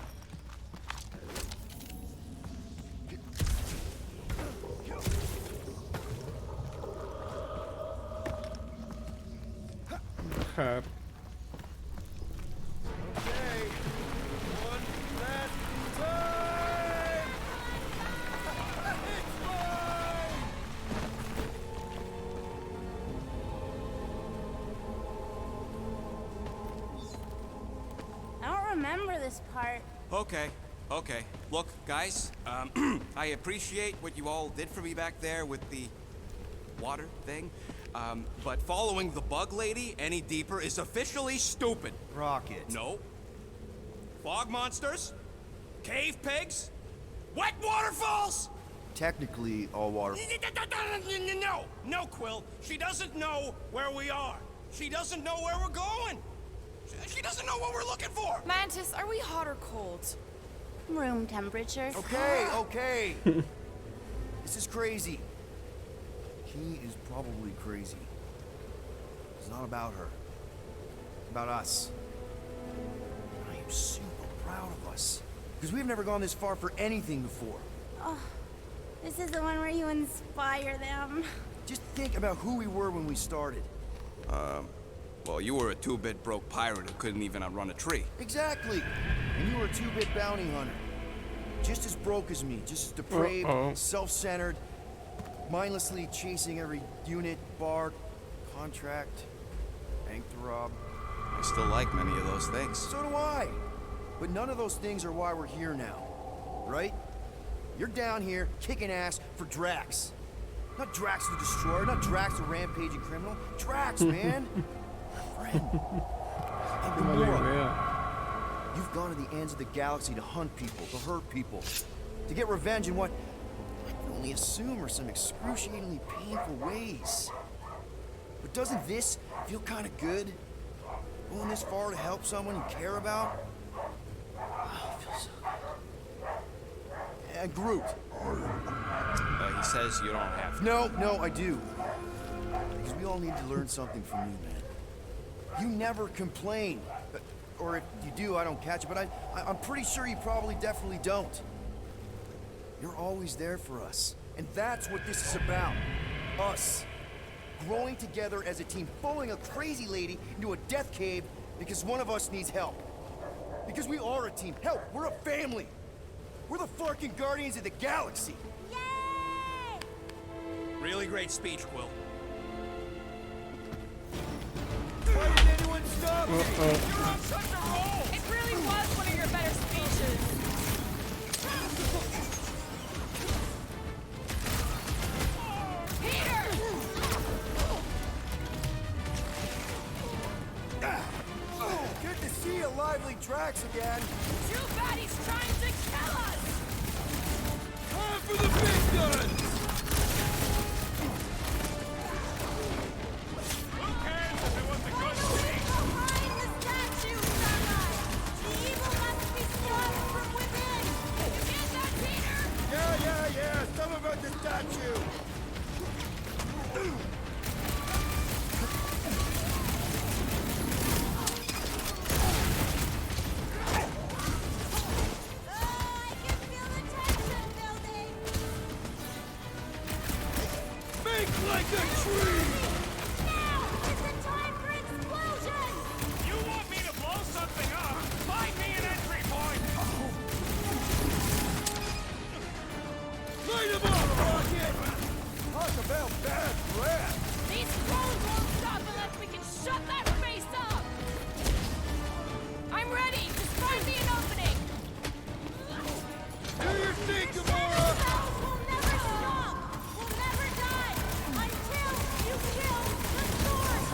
Bajar. Okay, one last time! It's mine! I don't remember this part. Okay, okay. Look, guys, I appreciate what you all did for me back there with the water thing. But following the bug lady any deeper is officially stupid. Rocket. No. Fog monsters? Cave pigs? Wet waterfalls? Technically, all water. No, Quill. She doesn't know where we are. She doesn't know where we're going. She doesn't know what we're looking for. Mantis, are we hot or cold? Room temperature. Okay, okay. This is crazy. He is probably crazy. It's not about her. It's about us. I am super proud of us. Because we've never gone this far for anything before. Oh, this is the one where you inspire them. Just think about who we were when we started. Well, you were a two-bit broke pirate who couldn't even outrun a tree. Exactly. And you were a two-bit bounty hunter. Just as broke as me, just as depraved, self-centered, mindlessly chasing every unit, bar, contract, bank to rob. I still like many of those things. So do I. But none of those things are why we're here now. Right? You're down here kicking ass for Drax. Not Drax the Destroyer, not Drax the rampaging criminal. Drax, man. My friend. And Gamora. You've gone to the ends of the galaxy to hunt people, to hurt people, to get revenge in what I can only assume are some excruciatingly painful ways. But doesn't this feel kind of good? Going this far to help someone you care about? Oh, it feels so good. And Groot. He says you don't have to. No, I do. Because we all need to learn something from you, man. You never complain. Or if you do, I don't catch it, but I'm pretty sure you probably definitely don't. You're always there for us. And that's what this is about. Us. Growing together as a team, following a crazy lady into a death cave because one of us needs help. Because we are a team. Hell, we're a family. We're the fucking Guardians of the Galaxy. Yay! Really great speech, Quill. Why did anyone stop me? You're on such a roll! It really was one of your better speeches. Peter! Good to see a lively Drax again. Too bad he's trying to kill us! Time for the big guns! Who cares if it was a good thing? Behind the statue, Sunrise! The evil must be strong from within! You get that, Peter? Yeah. Something about the statue. I can feel the tension building! Make like a tree! Now is the time for explosion! You want me to blow something up? Find me an entry point! Light 'em up, Rocket! Talk about bad breath! These drones won't stop unless we can shut that face up! I'm ready! Just find me an opening! Do your thing, Your Gamora! shadow cells will never stop! Will never die! Until you kill the source!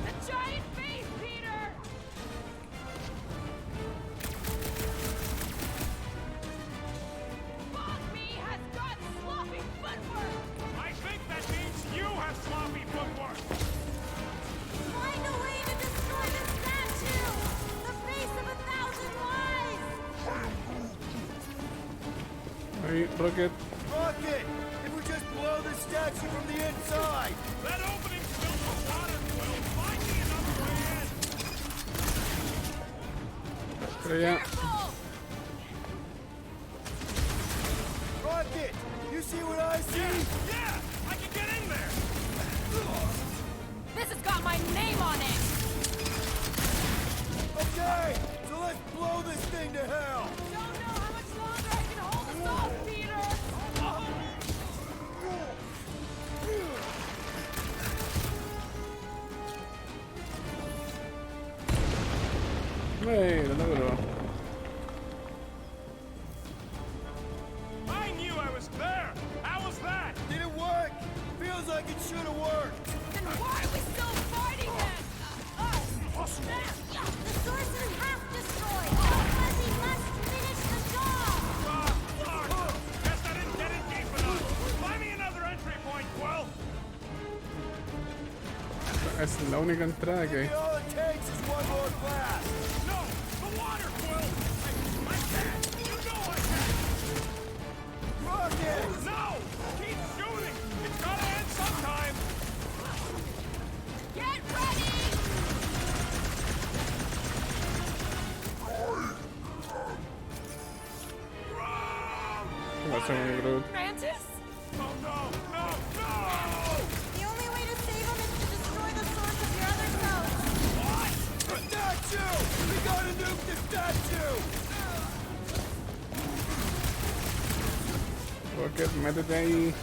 The giant face, Peter! Bogme has got sloppy footwork! I think that means you have sloppy footwork! Find a way to destroy the statue! The face of 1,000 lies! Ahí, Rocket. Rocket! If we just blow the statue from the inside! That opening's filled with water, Quill. Find me another way in! Pero ya. Careful! see what I see? Yeah! I can get in there! This has got my name on it! Okay, so let's blow this thing to hell! Don't know how much longer I can hold this off, Peter! Hey, lo logró. I knew I was there! How was that? Did it work? Feels like it should have worked. Then why are we still fighting then? The source is half destroyed. Fuzzy must finish the job. Fuck! Guess I didn't get it deep enough. Find me another entry point, Quill! Es la única entrada que hay. Maybe all it takes is one more blast. No! The water, Quill! I can't! You know I can't! Rocket! No! Keep shooting! It's gotta end sometime! Get ready! ¿Qué pasó con el Groot? Mantis? Oh no! No! No! The only way to save him is to destroy the source of your other ghost. What? The statue! We gotta nuke the statue! Rocket, métete ahí.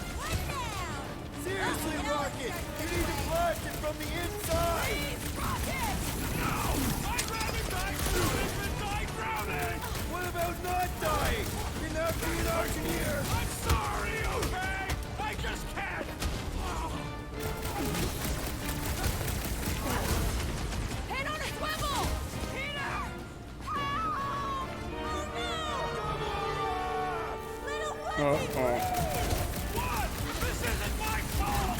Seriously, Rocket! You need to blast it from the inside! No! I'd rather die shooting than die drowning! What about not dying? You're not being an engineer! I'm sorry, okay? I just can't! Head on a swivel! Peter! Help! Little Oh. What? This isn't my fault!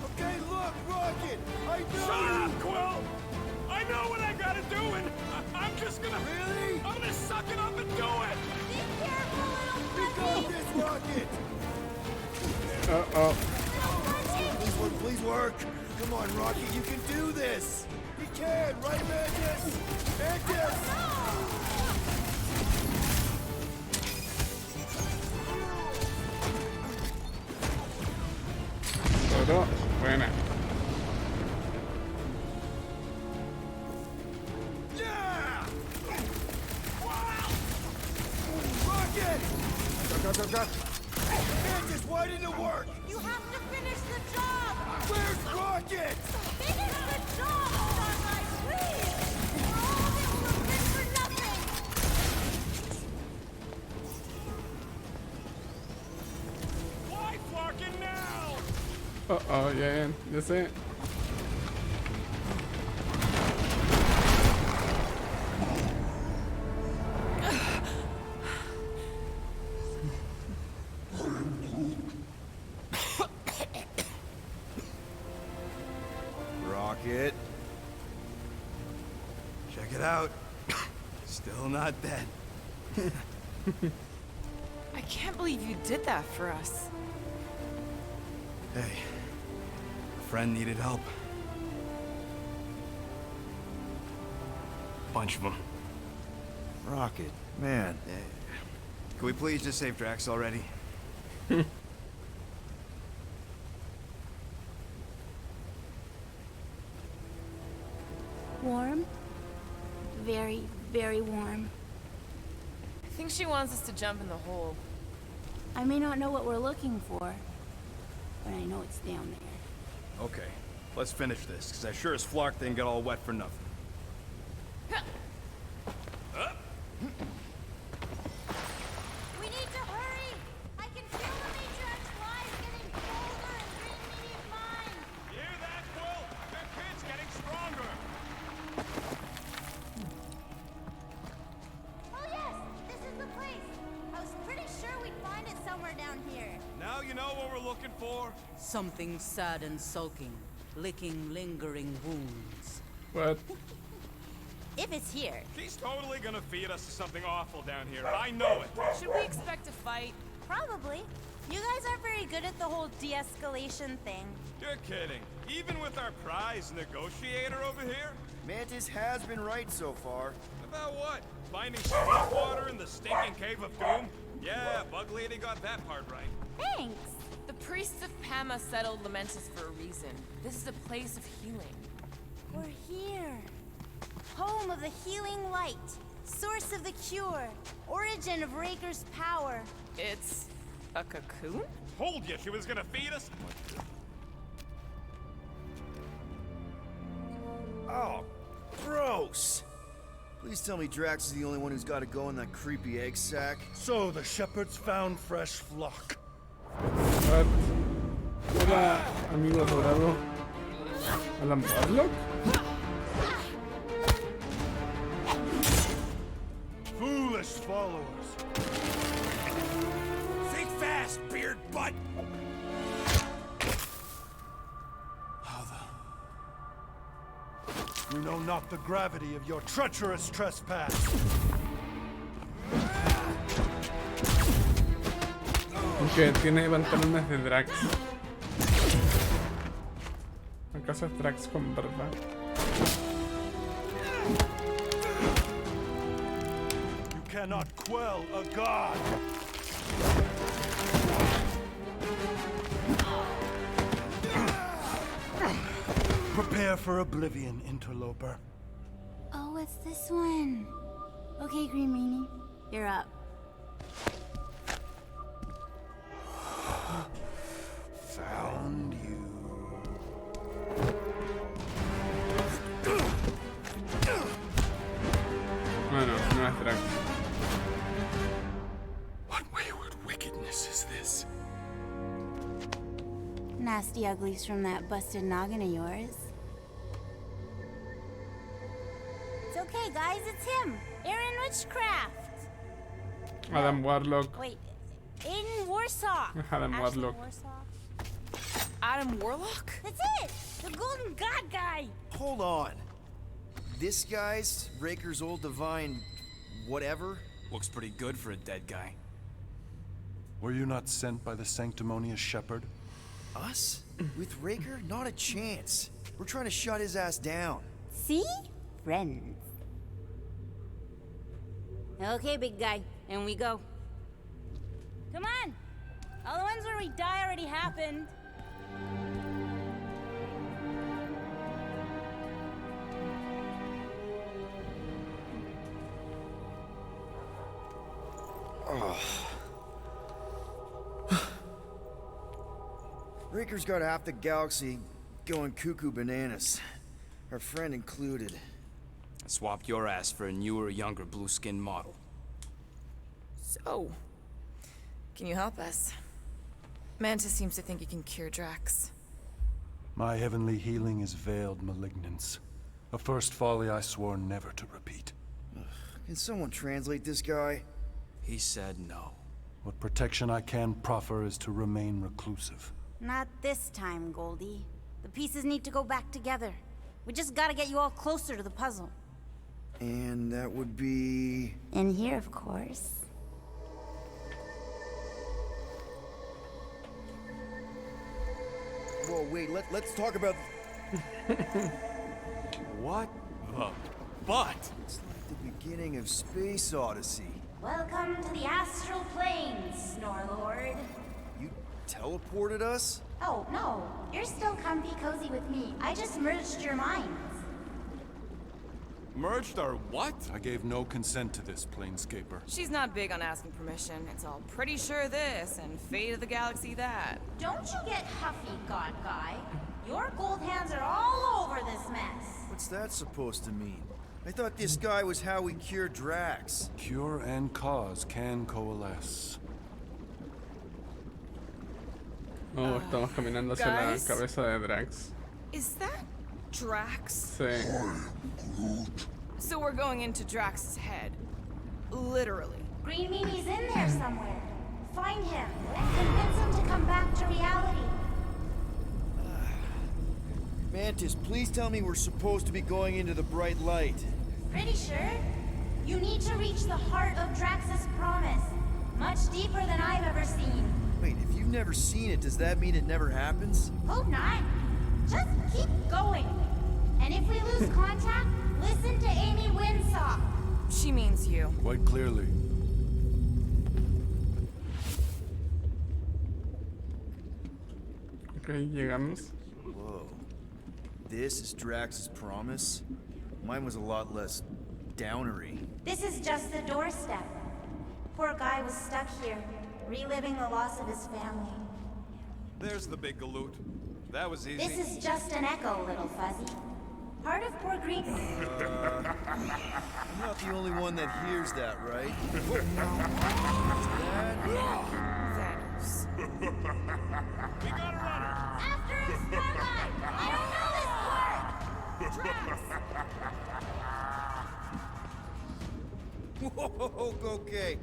Okay, look, Rocket! I know Shut you! up, Quill! I know what I gotta do, and I'm just gonna... Really? I'm gonna suck it up and do it! Be careful, little We fuzzy. got this, Rocket! Uh-oh. This one, please work! Come on, Rocket, you can do this! You can, right, Mantis? Mantis! Todo. Buena. Yeah! Rocket! Go. Mantis, why didn't it work? You have to finish the job. Where's Rocket? Finish the job, Starlight, please. All of it will have been for nothing. Why Flarkin now? Uh-oh, ya sé. Rocket. Check it out. Still not dead. I can't believe you did that for us. Hey, a friend needed help. Bunch of them. Rocket, man. Can we please just save Drax already? Warm? Very, very warm. I think she wants us to jump in the hole. I may not know what we're looking for, but I know it's down there. Okay, let's finish this, because I sure as Flark didn't get all wet for nothing. We need to hurry! I can feel the matriarch flies getting colder and bring me in mind. You hear that, Quill? Your kid's getting stronger! Oh yes, this is the place. I was pretty sure we'd find it somewhere down here. Now you know what we're looking for? Something sad and sulking, licking lingering wounds. What? If it's here. She's totally gonna feed us to something awful down here. I know it. Should we expect a fight? Probably. You guys aren't very good at the whole de-escalation thing. You're kidding. Even with our prize negotiator over here? Mantis has been right so far. About what? Finding some water in the stinking cave of doom? Yeah, Bug Lady got that part right. Thanks. The priests of Pama settled Lamentus for a reason. This is a place of healing. We're here. Home of the healing light. Source of the cure. Origin of Raker's power. It's a cocoon? Told you she was gonna feed us. Oh, gross! Please tell me Drax is the only one who's got to go in that creepy egg sack. So the shepherds found fresh flock. What? Hola, amigo dorado. Alan Warlock. Foolish followers. Think fast, beard butt! How the... You know not the gravity of your treacherous trespass. Que tiene pantalones de Drax. ¿Acaso es Drax con barba? You cannot quell a god. Prepare for oblivion, interloper. Oh, it's this one. Okay, Green Meanie, you're up. Found you. No, no es Drax. What wayward wickedness is this? Nasty uglies from that busted noggin of yours. It's okay, guys, it's him. Aaron Witchcraft. Adam Warlock. Wait, in Warsaw. Adam Actually, Warlock. Warsaw. Adam Warlock? That's it! The Golden God guy! Hold on. This guy's Raker's old divine whatever? Looks pretty good for a dead guy. Were you not sent by the sanctimonious shepherd? Us? With Raker? Not a chance. We're trying to shut his ass down. See? Friends. Okay, big guy, and we go. Come on! All the ones where we die already happened. Raker's got half the galaxy going cuckoo bananas. Our friend included. I swapped your ass for a newer, younger blue-skinned model. So, can you help us? Mantis seems to think you can cure Drax. My heavenly healing is veiled malignance. A first folly I swore never to repeat. Can someone translate this guy? He said no. What protection I can proffer is to remain reclusive. Not this time, Goldie. The pieces need to go back together. We just gotta get you all closer to the puzzle. And that would be... In here, of course. Whoa, wait, let's talk about... What the butt? It's like the beginning of Space Odyssey. Welcome to the astral planes, Snorlord. You teleported us? Oh, no. You're still comfy cozy with me. I just merged your minds. Merged our what? I gave no consent to this, Planescaper. She's not big on asking permission. It's all pretty sure this and fate of the galaxy that. Don't you get huffy, God Guy. Your gold hands are all over this mess. What's that supposed to mean? I thought this guy was how we cured Drax. Cure and cause can coalesce. Oh, estamos caminando hacia la guys? cabeza de Drax. Is that Drax? Sí. So we're going into Drax's head. Literally. Green Meanie's in there somewhere. Find him and convince him to come back to reality. Mantis, please tell me we're supposed to be going into the bright light. Pretty sure. You need to reach the heart of Drax's promise. Much deeper than I've ever seen. Wait, if you've never seen it, does that mean it never happens? Hope not. Just keep going. And if we lose contact, listen to Amy Winsaw. She means you. Quite clearly. Ok, llegamos. Whoa. This is Drax's promise? Mine was a lot less downery. This is just the doorstep. Poor guy was stuck here, reliving the loss of his family. There's the big galoot. That was easy. This is just an echo, little fuzzy. Part of poor Greek. I'm not the only one that hears that, right? Thanos. We got a runner. After him, Starlight! I don't know this part! Whoa, okay.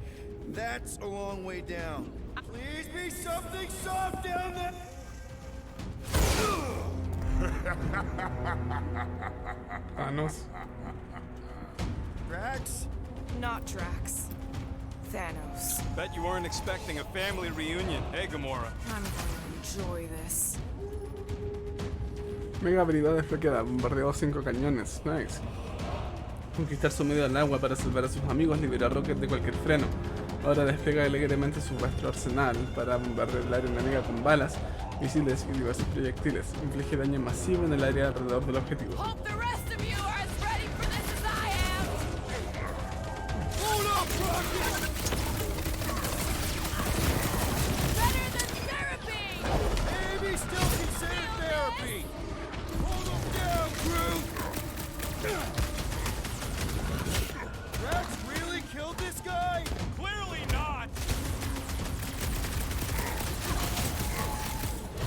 That's a long way down. Please be something soft down there! Thanos. Drax? Not Drax. Thanos. Bet you weren't expecting a family reunion, hey Gamora? I'm gonna enjoy this. Mega habilidad desbloqueada. Bombardeó 5 cañones. Nice. Conquistar su medio al agua para salvar a sus amigos. Liberar Rocket de cualquier freno. Ahora desplega alegremente su vasto arsenal para bombardear el área enemiga con balas, misiles y diversos proyectiles. Inflige daño masivo en el área alrededor del objetivo. Hope the rest of you are as ready for this as I am! Hold up, Rocket! Better than therapy! Maybe still consider therapy! Hold him down, Groot! Drax really killed this guy? Clearly not.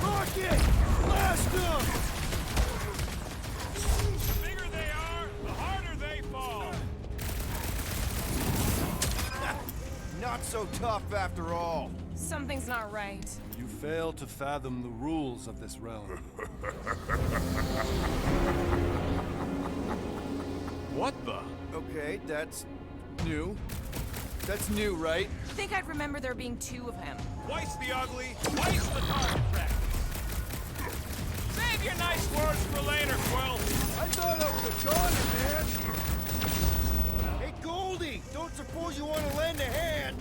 Rocket! Blast him! The bigger they are, the harder they fall. Not so tough after all. Something's not right. You fail to fathom the rules of this realm. What the? Okay, that's new. That's new, right? Think I'd remember there being 2 of him. Twice the ugly, twice the target practice. Save your nice words for later, Quill. I thought I was a goner, man! Hey, Goldie! Don't suppose you want to lend a hand?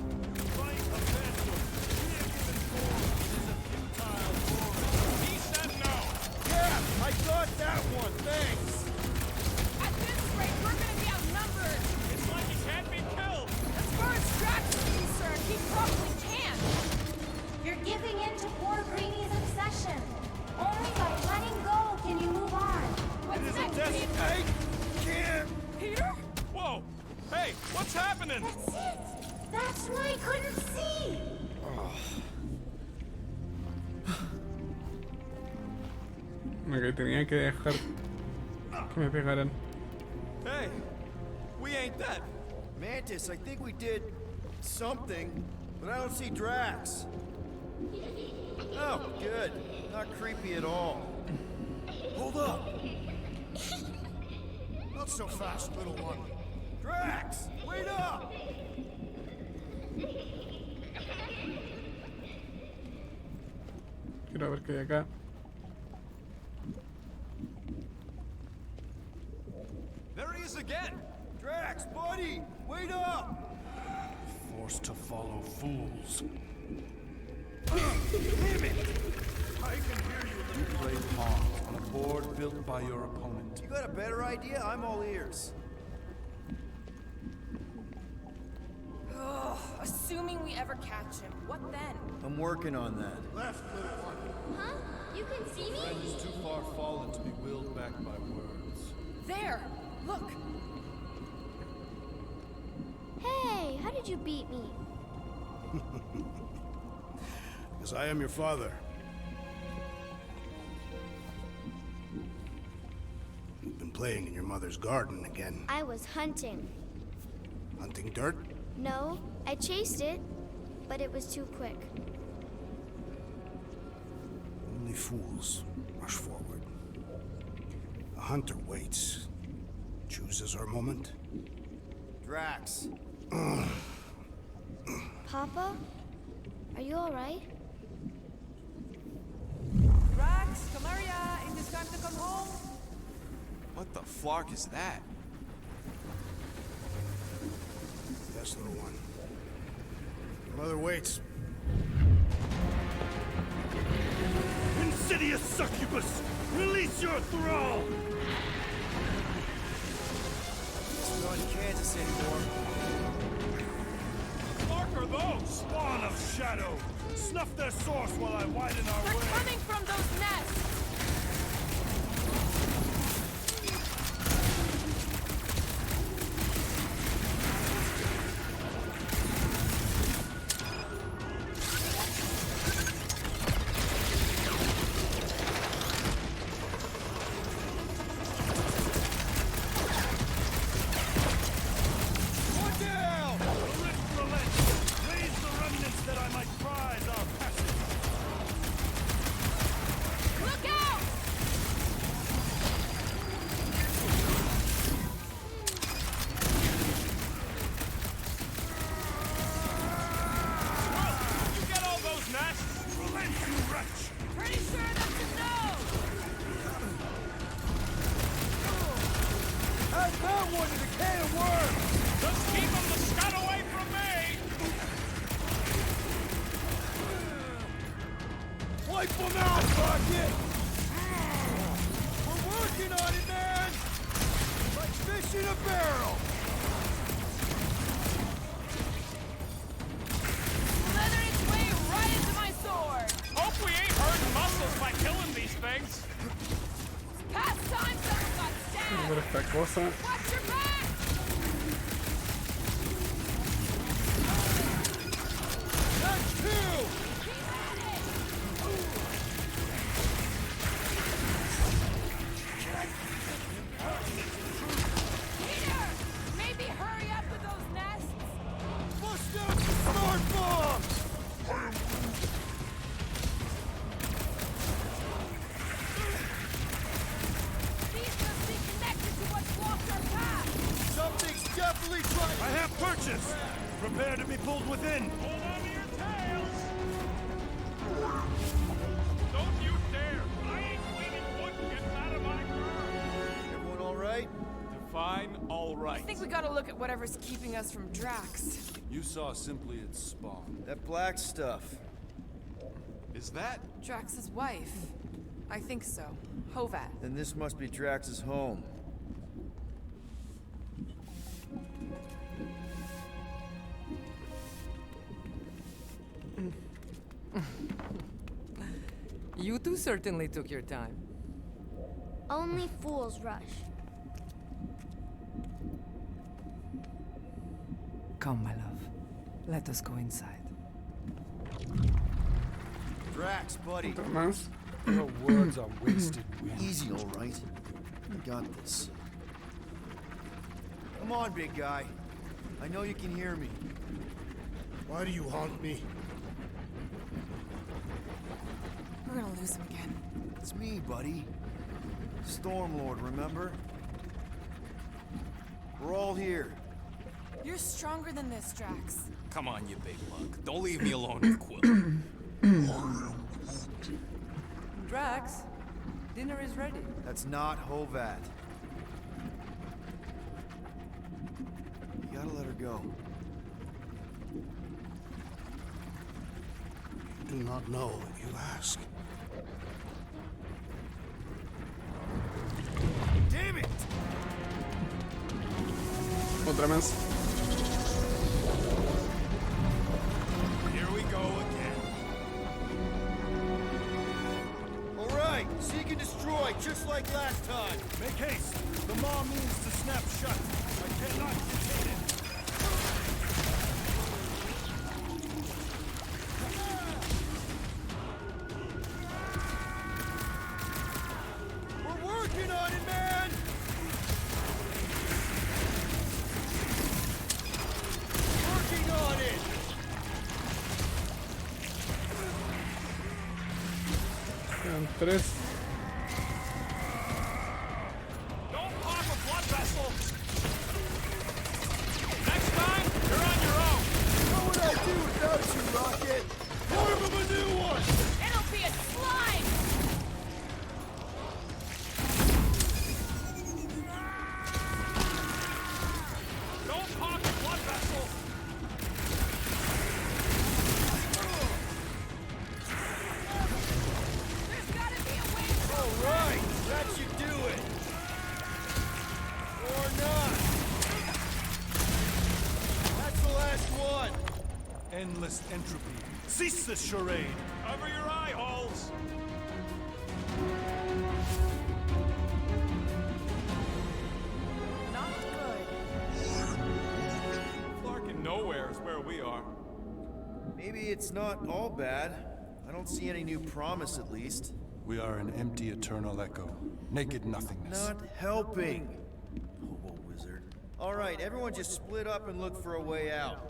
He said no. Yeah, I got that one, thanks! At this rate, we're gonna be outnumbered! It's like he can't be killed. As far as Drax is concerned, he probably can! You're giving in to poor Greeny's obsession. Only by letting go can you move on. What's next, Peter? I can't! Peter? Whoa. Hey, what's happening? That's it! That's why I couldn't see! Ok, tenía que dejar que me pegaran. Hey, we ain't dead. Mantis, I think we did something, but I don't see Drax. Oh, good. Not creepy at all. Hold up! Not so fast, little one. Drax! Wait up! Quiero ver qué hay acá. There he is again. Drax, buddy! Wait up! Forced to follow fools. Damn it! I can hear you. You play pawn on a board built by your opponent. You got a better idea? I'm all ears. Ugh, assuming we ever catch him, what then? I'm working on that. Left, little one. Huh? You can see me? Friends too far fallen to be willed back by words. There! Look! Hey, how did you beat me? Because I am your father. You've been playing in your mother's garden again. I was hunting. Hunting dirt? No, I chased it, but it was too quick. Only fools rush forward. A hunter waits. Chooses her moment. Drax. Papa? Are you alright? Drax, come here, it is time to come home. What the flark is that? yours, little one. Mother waits. Insidious succubus! Release your thrall! It's not in Kansas anymore. Mark are those? Spawn of shadow! Snuff their source while I widen our way! They're coming from those nests! Cosa. Maybe hurry up with those nests. Bust out the smart bombs! Something's definitely trying. I have purchase! Prepare to be pulled within! Hold on to your tails! Don't you dare! I ain't cleaning wood chips out of my car! Everyone all right? Define all right. I think we gotta look at whatever's keeping us from Drax. You saw simply its spawn. That black stuff. Is that? Drax's wife. I think so. Hovat. Then this must be Drax's home. You two certainly took your time. Only fools rush. Come, my love. Let us go inside. Drax, buddy. Más. Your words are wasted wind. Easy, all right. I got this. Come on, big guy. I know you can hear me. Why do you haunt me? We're gonna lose him again. It's me, buddy. Stormlord, remember? We're all here. You're stronger than this, Drax. Come on, you big lug. Don't leave me alone with Quill. Drax, dinner is ready. That's not Hovat. You gotta let her go. You do not know if you ask. Damn it! Otra más. Here we go again. All right, seek and destroy, just like last time. Make haste. The maw means to snap shut. I cannot contain it. We're working on it, man! Working on it! Quedan 3. Don't pop a blood vessel! Next time, you're on your own! What would I do without you, Rocket? Form of a new one! It'll be a slime! Don't pop a blood vessel! catalyst entropy. Cease this charade! Cover your eye holes! Not good. Flarkin' nowhere is where we are. Maybe it's not all bad. I don't see any new promise, at least. We are an empty eternal echo. Naked nothingness. Not helping. Hobo wizard. All right, everyone just split up and look for a way out.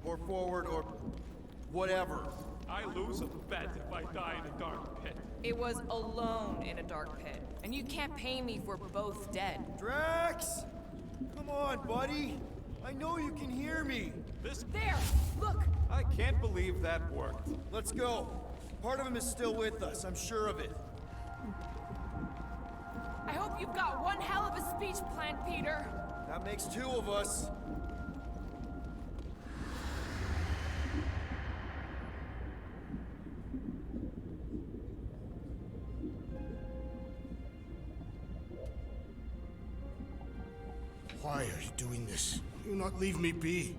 Or forward, or whatever. I lose a bet if I die in a dark pit. It was alone in a dark pit, and you can't pay me for both dead. Drax! Come on, buddy. I know you can hear me. There! Look! I can't believe that worked. Let's go. Part of him is still with us, I'm sure of it. I hope you've got one hell of a speech planned, Peter. That makes two of us. Why are you doing this? You not leave me be.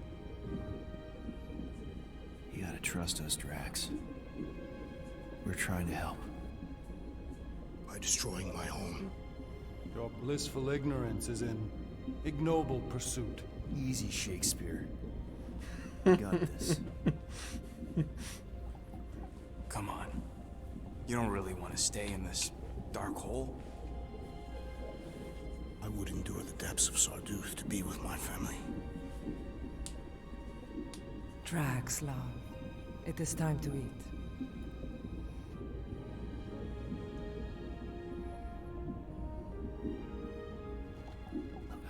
You gotta trust us, Drax. We're trying to help. By destroying my home. Your blissful ignorance is an ignoble pursuit. Easy, Shakespeare. We got this. Come on. You don't really want to stay in this dark hole? I would endure the depths of Sarduth to be with my family. Drax, love. It is time to eat.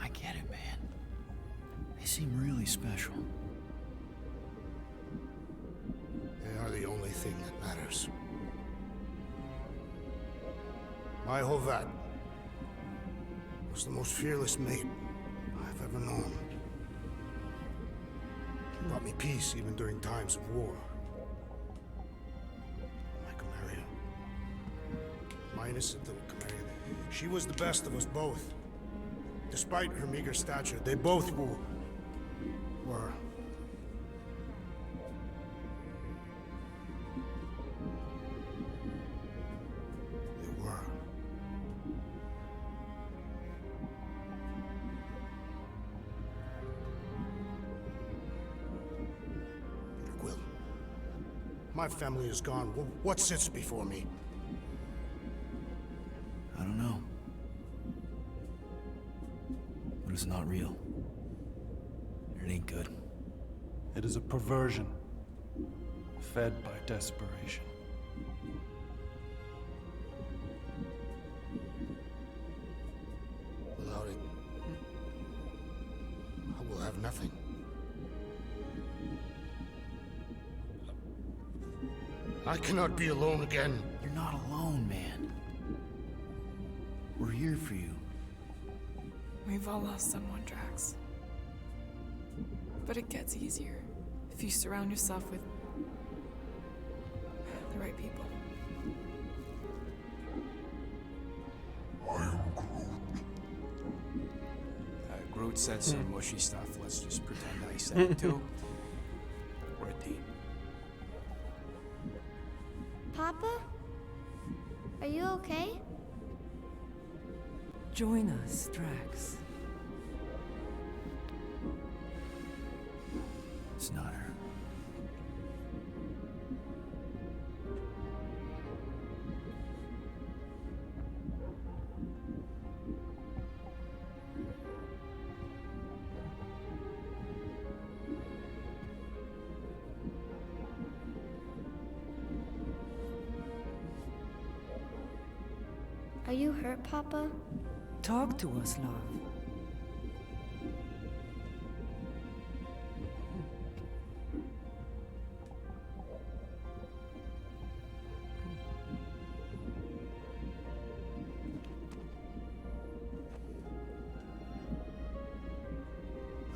I get it, man. They seem really special. They are the only thing that matters. My Hovat was the most fearless mate I've ever known. He brought me peace even during times of war. My Camarilla. My innocent little Camarilla. She was the best of us both. Despite her meager stature, they both were. My family is gone. What sits before me? I don't know. But it's not real. It ain't good. It is a perversion, fed by desperation. Without it, I will have nothing. I cannot be alone again. You're not alone, man. We're here for you. We've all lost someone, Drax. But it gets easier if you surround yourself with the right people. I am Groot. Groot said some mushy stuff. Let's just pretend I said it too. We're a team. Papa? Are you okay? Join us, Drax. It's not her. Are you hurt, Papa? Talk to us, love.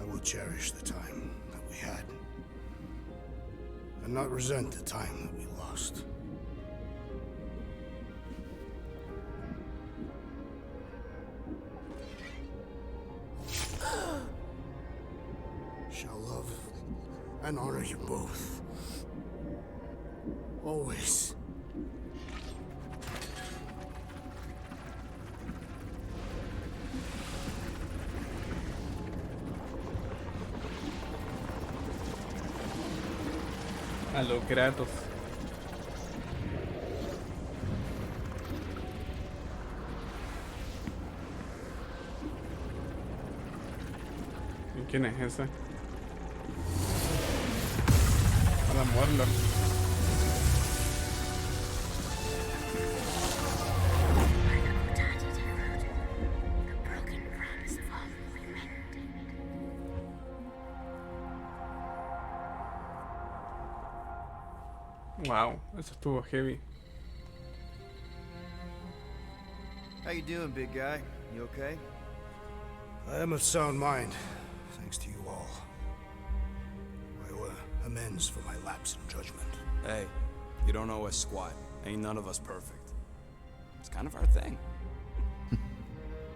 I will cherish the time that we had, and not resent the time that we lost. Shall love and honor you both. always. A lo Kratos. ¿Y quién es ese? A la muerla. Wow, eso estuvo heavy. How you doing, big guy? You okay? I am of sound mind, thanks to you all. I owe amends for my lapse in judgment. Hey, you don't owe us squat. Ain't none of us perfect. It's kind of our thing.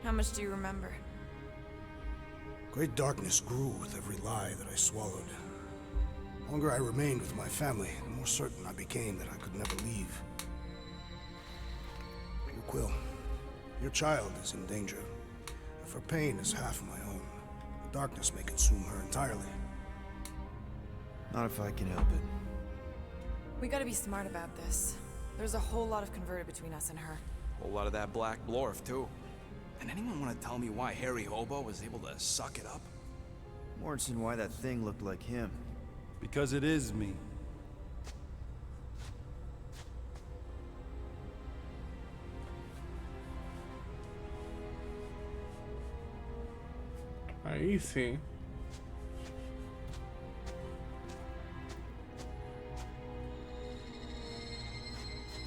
How much do you remember? Great darkness grew with every lie that I swallowed. The longer I remained with my family, the more certain I became that I could never leave. Quill, your child is in danger. If her pain is half my own, the darkness may consume her entirely. Not if I can help it. We gotta be smart about this. There's a whole lot of converted between us and her. Whole lot of that black blorf, too. And anyone want to tell me why Harry Hobo was able to suck it up? Morrison, why that thing looked like him. Because it is me. Ahí sí.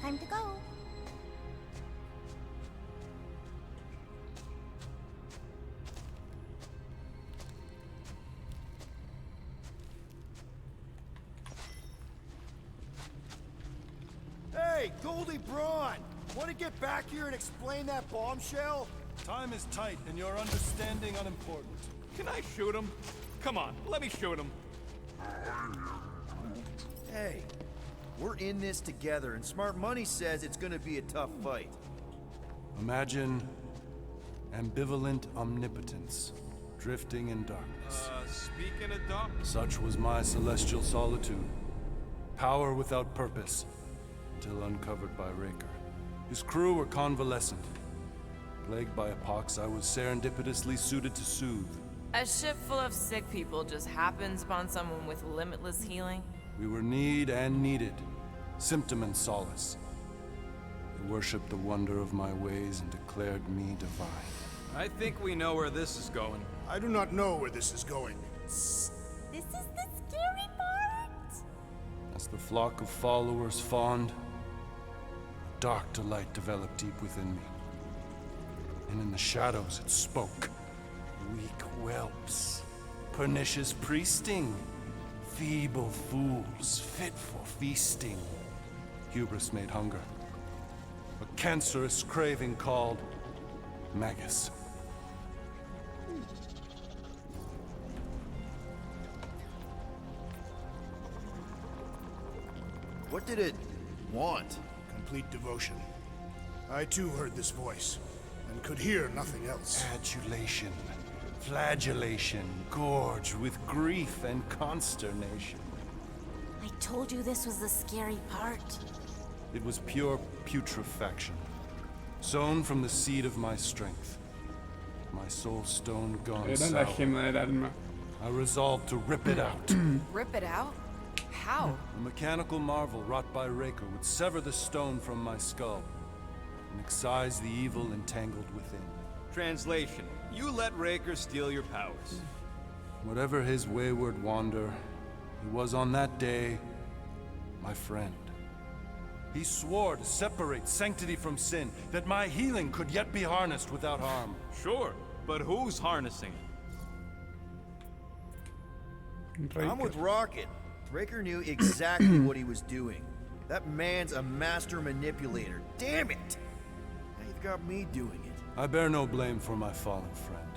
Time to go. Hey, Goldie Braun! Want to get back here and explain that bombshell? Time is tight and your understanding unimportant. Can I shoot him? Come on, let me shoot him. Hey, we're in this together, and Smart Money says it's gonna be a tough fight. Imagine ambivalent omnipotence, drifting in darkness. Speaking of darkness. Such was my celestial solitude. Power without purpose, until uncovered by Raker. His crew were convalescent. Plagued by a pox, I was serendipitously suited to soothe. A ship full of sick people just happens upon someone with limitless healing. We were need and needed, symptom and solace. They worshipped the wonder of my ways and declared me divine. I think we know where this is going. I do not know where this is going. This is the scary part. As the flock of followers fawned, a dark delight developed deep within me. And in the shadows it spoke. Weak whelps, pernicious priesting, feeble fools fit for feasting. Hubris made hunger. A cancerous craving called Magus. What did it want? Complete devotion. I too heard this voice, and could hear nothing else. Adulation, flagellation, gorged with grief and consternation. I told you this was the scary part. It was pure putrefaction, sown from the seed of my strength. My soul stone gone Era sour. la gema del alma. I resolved to rip it out. Rip it out? How? A mechanical marvel wrought by Raker would sever the stone from my skull and excise the evil entangled within. Translation: you let Raker steal your powers. Whatever his wayward wander, he was on that day my friend. He swore to separate sanctity from sin, that my healing could yet be harnessed without harm. Sure, but who's harnessing it? I'm with Rocket. Raker knew exactly what he was doing. That man's a master manipulator. Damn it! Now you've got me doing it. I bear no blame for my fallen friend.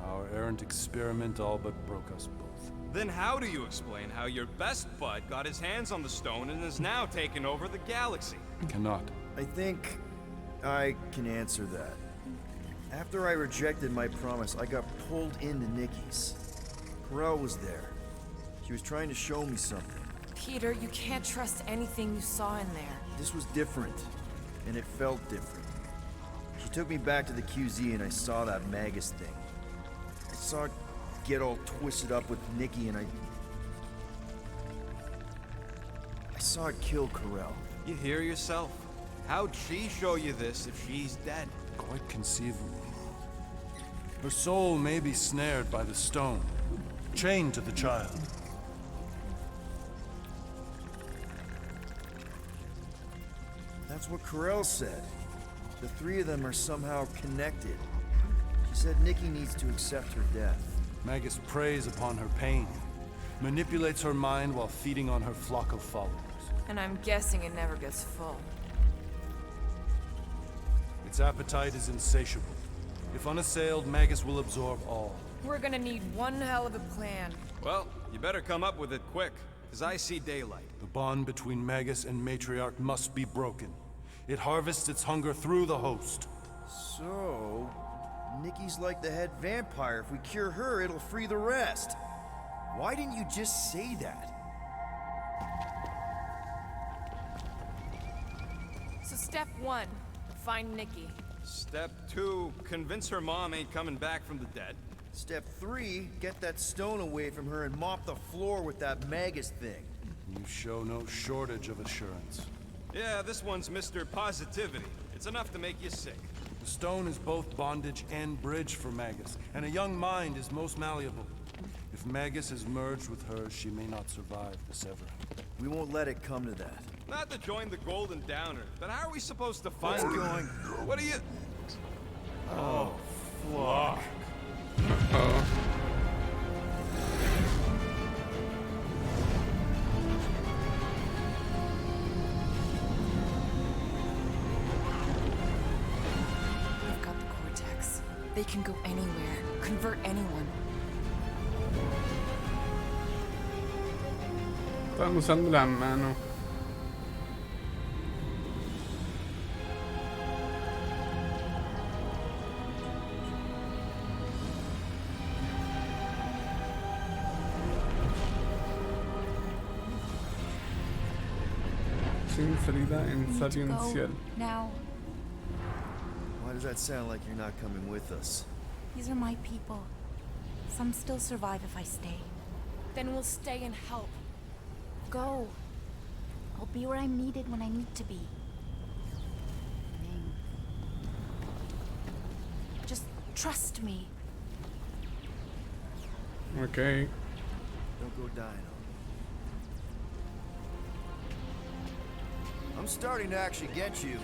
Our errant experiment all but broke us both. Then how do you explain how your best bud got his hands on the stone and is now taking over the galaxy? Cannot. I think I can answer that. After I rejected my promise, I got pulled into Nikki's. Corel was there. She was trying to show me something. Peter, you can't trust anything you saw in there. This was different, and it felt different. She took me back to the QZ and I saw that Magus thing. I saw it get all twisted up with Nikki and I saw it kill Corel. You hear yourself? How'd she show you this if she's dead? Quite conceivable. Her soul may be snared by the stone, chained to the child. That's what Corel said. The three of them are somehow connected. She said Nikki needs to accept her death. Magus preys upon her pain, manipulates her mind while feeding on her flock of followers. And I'm guessing it never gets full. Its appetite is insatiable. If unassailed, Magus will absorb all. We're gonna need one hell of a plan. Well, you better come up with it quick, because I see daylight. The bond between Magus and Matriarch must be broken. It harvests its hunger through the host. So, Nikki's like the head vampire. If we cure her, it'll free the rest. Why didn't you just say that? So step 1, find Nikki. Step 2, convince her mom ain't coming back from the dead. Step 3, get that stone away from her and mop the floor with that Magus thing. You show no shortage of assurance. Yeah, this one's Mr. Positivity. It's enough to make you sick. The stone is both bondage and bridge for Magus, and a young mind is most malleable. If Magus is merged with her, she may not survive the severing. We won't let it come to that. Not to join the Golden Downer. Then how are we supposed to find What's you? going? What are you... Oh, fuck. Uh-oh. I've got the cortex. They can go anywhere, convert anyone. Están usando las manos. Inserida en Sapiencial. Now, Why does that sound like you're not coming with us? these are my people. Some still survive if I stay. Then we'll stay and help. Go. I'll be where I'm needed when I need to be. Just trust me. Okay. Don't go dying on me. I'm starting to actually get you.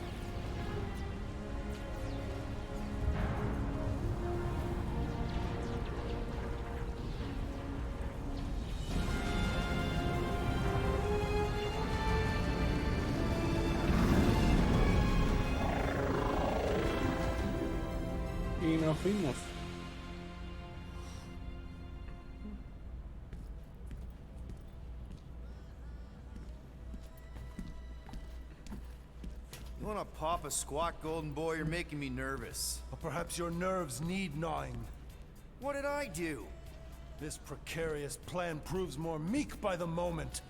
Y nos fuimos. You wanna pop a squat, golden boy? You're making me nervous. Or perhaps your nerves need gnawing. What did I do? This precarious plan proves more meek by the moment.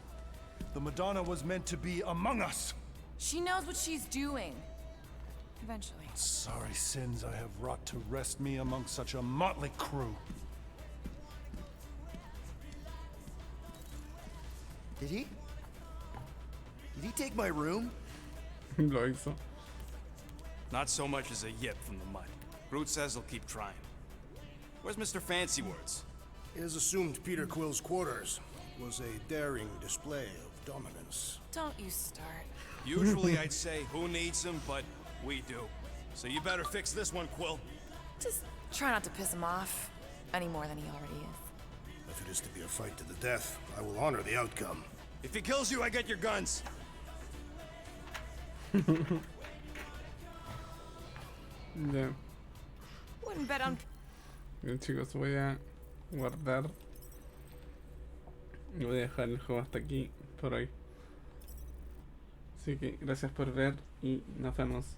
The Madonna was meant to be among us. She knows what she's doing. Eventually. Sorry sins I have wrought to wrest me among such a motley crew. Did he? Did he take my room? Lo hizo. Not so much as a yip from the mud. Groot says he'll keep trying. Where's Mr. Fancy Words? It is assumed Peter Quill's quarters was a daring display of dominance. Don't you start. Usually I'd say, who needs him, but we do. So you better fix this one, Quill. Just try not to piss him off any more than he already is. If it is to be a fight to the death, I will honor the outcome. If he kills you, I get your guns. Ya. Wouldn't bet on... Bien chicos, voy a guardar Y voy a dejar el juego hasta aquí por hoy. Así que gracias por ver y nos vemos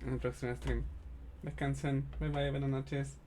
en el próximo stream. Descansen, bye bye, buenas noches.